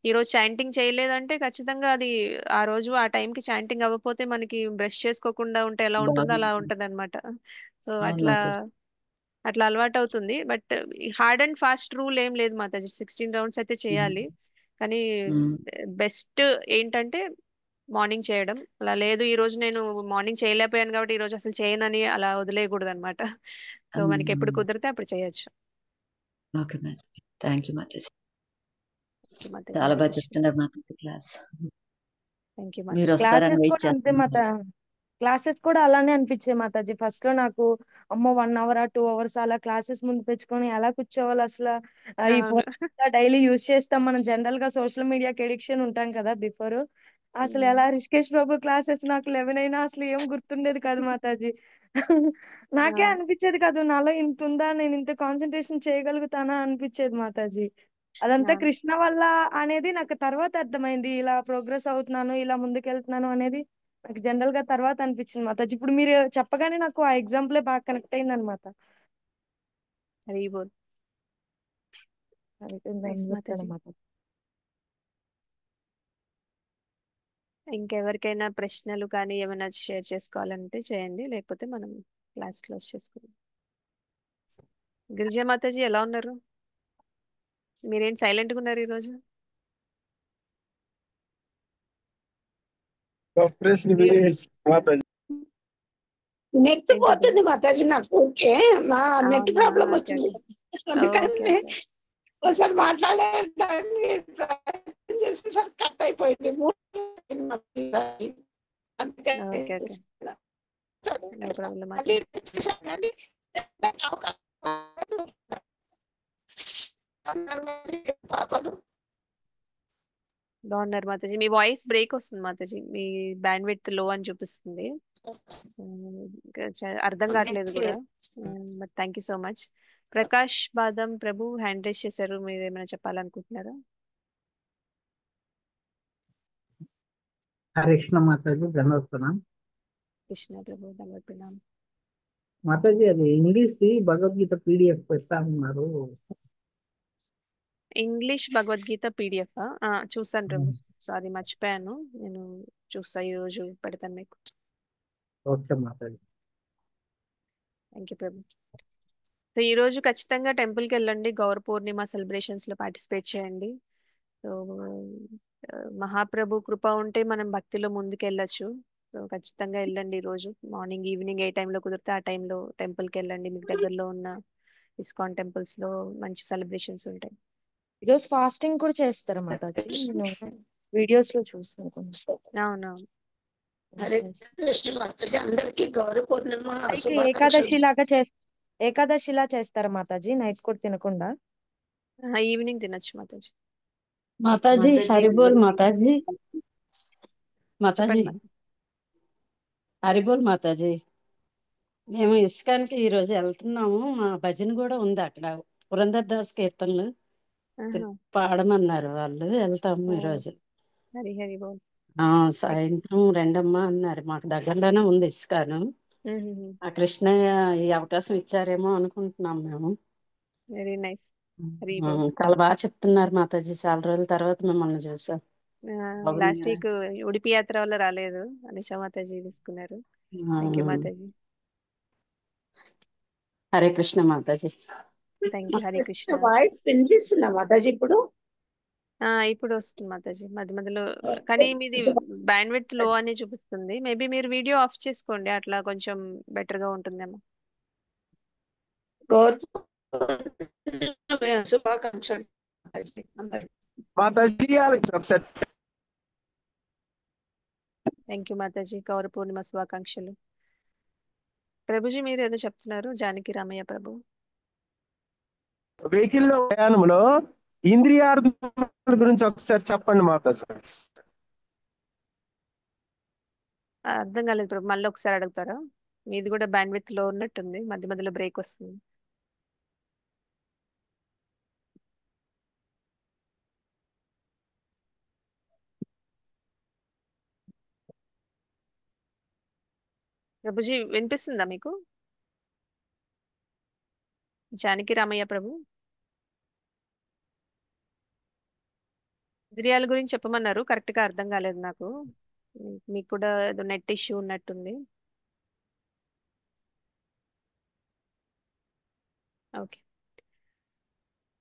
ఈ రోజు చాంటింగ్ చేయలేదంటే ఖచ్చితంగా అది ఆ రోజు ఆ టైంకి చాంటింగ్ అవ్వకపోతే మనకి బ్రష్ చేసుకోకుండా ఉంటే ఎలా ఉంటుందో అలా బాగుంది. ఉంటది అనమాట. సో అవును అట్లా మాతాజీ. అట్లా అలవాటు అవుతుంది. But hard and fast rule ఏం లేదు మాతాజీ. 16 రౌండ్స్ అయితే చేయాలి. కానీ బెస్ట్ ఏంటంటే మార్నింగ్ చేయడం. అలా లేదు ఈ రోజు నేను మార్నింగ్ చేయలేకపోయాను కాబట్టి ఈ రోజు అసలు చేయనని అలా వదిలేయకూడదు అనమాట. సో మనకి ఎప్పుడు కుదిరితే అప్పుడు చేయొచ్చు. ఓకే మాతాజీ, థ్యాంక్ యూ మాతాజీ. మాతాజీ చాలా హరే బాగా కృష్ణ. చెప్తున్నారు మాతాజీ క్లాస్. థ్యాంక్ యూ మీరు మాతాజీ. వస్తారని క్లాసెస్ వెయిట్ కూడా అంతే చేస్తున్నాను. క్లాసెస్ కూడా అలానే అనిపించాయి మాతాజీ. ఫస్ట్ లో నాకు అమ్మో 1 hour 2 hours అలా క్లాసెస్ ముందు పెంచుకొని ఎలా కూర్చోవాలి అసలు. ఈ అవును. ఫోన్ డైలీ యూజ్ చేస్తాం మనం, జనరల్ గా సోషల్ మీడియాకి ఎడిక్షన్ ఉంటాం కదా బిఫోర్. అసలు ఎలా రిషికేష్ ప్రభు క్లాసెస్ నాకు 11 అయినా అసలు ఏం గుర్తుండేది కాదు మాతాజీ. నాకే అనిపించేది కాదు నాలో ఇంత ఉందా, నేను ఇంత కాన్సన్ట్రేషన్ చేయగలుగుతానా అనిపించేది మాతాజీ. అదంతా కృష్ణ వల్ల అనేది నాకు తర్వాత అర్థమైంది. ఇలా ప్రోగ్రెస్ అవుతున్నాను, ఇలా ముందుకెళ్తున్నాను అనేది నాకు జనరల్ గా తర్వాత అనిపించింది మాతాజీ. ఇప్పుడు మీరు చెప్పగానే నాకు ఆ ఎగ్జాంపుల్ బాగా కనెక్ట్ అయింది అనమాట. హరి బోల్. నైస్ మాతాజీ. ఇంకెవరికైనా ప్రశ్నలు కానీ ఏమైనా షేర్ చేసుకోవాలంటే చేయండి, లేకపోతే మనం క్లాస్ క్లోజ్ చేసుకుందాం. గిరిజా మాతాజీ ఎలా ఉన్నారు? మీరేంటి సైలెంట్ గా ఉన్నారు ఈరోజు? నెట్ పోతుంది మాతాజీ నాకు. ఓకే, నా నెట్ ప్రాబ్లం వచ్చింది, అందుకని ఒకసారి మాట్లాడడానికి ప్రయత్నం చేసేసరికి కట్ అయిపోయింది. బాగున్నారు మాతాజీ. మీ వాయిస్ బ్రేక్ వస్తుంది మాతాజీ, మీ బ్యాండ్ విడ్త్ లో అని చూపిస్తుంది. అర్థం కావట్లేదు కూడా. But thank you so much. Prakash బాదం ప్రభు హ్యాండ్ రైజ్ చేశారు, మీరు ఏమైనా చెప్పాలనుకుంటున్నారా? హరే కృష్ణ మాతాజీ, ధన్యవాదాలు కృష్ణ ప్రభు, ధన్యవాదాలు మాతాజీ. అది ఇంగ్లీష్ భగవద్గీత పీడిఎఫ్ పెడతా ఉన్నారు. ఇంగ్లీష్ భగవద్గీత పీడిఎఫ్ చూసాను ప్రభు, సారీ మర్చిపోయాను. నేను చూసా, ఈ రోజు పెడతాను మీకు. Okay Mataji. Thank you Prabhu. So ఈ రోజు ఖచ్చితంగా టెంపుల్కి వెళ్ళండి, గౌర పూర్ణిమ సెలబ్రేషన్స్ లో పార్టిసిపేట్ చేయండి. సో మహాప్రభు కృప ఉంటే మనం భక్తిలో ముందుకు వెళ్ళొచ్చు. సో ఖచ్చితంగా వెళ్ళండి. ఈ రోజు మార్నింగ్ ఈవినింగ్ ఏ టైంలో కుదిరితే ఆ టైంలో టెంపుల్కి వెళ్ళండి. మీకు దగ్గరలో ఉన్న ఇస్కాన్ టెంపుల్స్ లో మంచి సెలబ్రేషన్స్ ఉంటాయి. ఈరోజు ఫాస్టింగ్ కూడా చేస్తారా మాతాజీ? నేను వీడియోస్ లో చూసాను. అవునవును. హరే కృష్ణ మాతాజీ, అందరికి గౌర పూర్ణిమ ఏకాదశిలా చేస్తారా మాతాజీ? నైట్ కూడా తినకుండా ఈవినింగ్ తినొచ్చు మాతాజీ. మాతాజీ హరిబోల్ మాతాజీ. మాతాజీ హరిబోల్ మాతాజీ. మేము ఇస్కాన్కి ఈరోజు వెళ్తున్నాము. మా భజన కూడా ఉంది అక్కడ, పురంధర్ దాస్ కీర్తనలు పాడమన్నారు వాళ్ళు. వెళ్తాము ఈరోజు. హరి హరి బోల్. సాయంత్రం రెండమ్మా అన్నారు. మాకు దగ్గరలోనే ఉంది ఇస్కాను. ఆ కృష్ణయ్య ఈ అవకాశం ఇచ్చారేమో అనుకుంటున్నాం మేము. Very nice. చాలా బాగా చెప్తున్నారు మాతాజీ. చాలా రోజుల తర్వాత మిమ్మల్ని చూసాం. లాస్ట్ వీక్ ఉడిపి యాత్ర వల్ల రాలేదు, అనిషా మాతాజీ తీసుకున్నారు. థ్యాంక్ యూ మాతాజీ. హరే కృష్ణ మాతాజీ. Thank you. Hare Krishna. Voice వినిపిస్తుందా మాతాజీ ఇప్పుడు? ఇప్పుడు వస్తుంది మాతాజీ మధ్య మధ్యలో, కానీ మీది బ్యాండ్ విడ్త్ లో అని చూపిస్తుంది. మేబీ మీరు వీడియో ఆఫ్ చేసుకోండి, అట్లా కొంచెం బెటర్ గా ఉంటుందేమో. శుభాకాంక్షలు మాతాజీ. Thank you Mataji. గౌర పూర్ణిమ శుభాకాంక్షలు. ప్రభుజీ మీరు ఏదో చెప్తున్నారు, జానకి రామయ్య ప్రభు. వెహికల్ లో ప్రయాణంలో ఇంద్రియార్థముల గురించి ఒకసారి చెప్పండి మాతాజీ. అర్థం కాలేదు ప్రభు, మళ్ళీ ఒకసారి అడుగుతారా? మీది కూడా బ్యాండ్ విడ్త్ లో ఉన్నట్టుంది, మధ్య మధ్యలో బ్రేక్ వస్తుంది. ప్రభుజీ వినిపిస్తుందా మీకు? జానకి రామయ్య ప్రభు, ఇంద్రియాల గురించి చెప్పమన్నారు, కరెక్ట్ గా అర్థం కాలేదు నాకు. మీకు కూడా ఏదో నెట్ ఇష్యూ ఉన్నట్టుంది. ఓకే.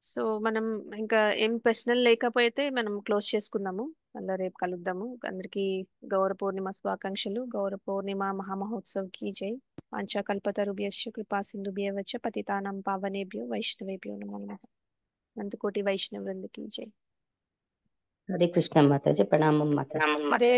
సో మనం ఇంకా ఏం ప్రశ్నలు లేకపోతే మనం క్లోజ్ చేసుకుందాము. మళ్ళీ రేపు కలుద్దాము. అందరికీ గౌర పూర్ణిమ శుభాకాంక్షలు. గౌర పూర్ణిమ మహామహోత్సవ్ కీ జై. వాంఛాకల్పతరుభ్యశ్చ కృపా సింధుభ్యశ్చ పతితానాం పావనేభ్యో వైష్ణవేభ్యో నమో నమః. అనంతకోటి వైష్ణవ వృంద కీ జై. హరే కృష్ణ మాతాజీ, ప్రణామం మాతాజీ. హరే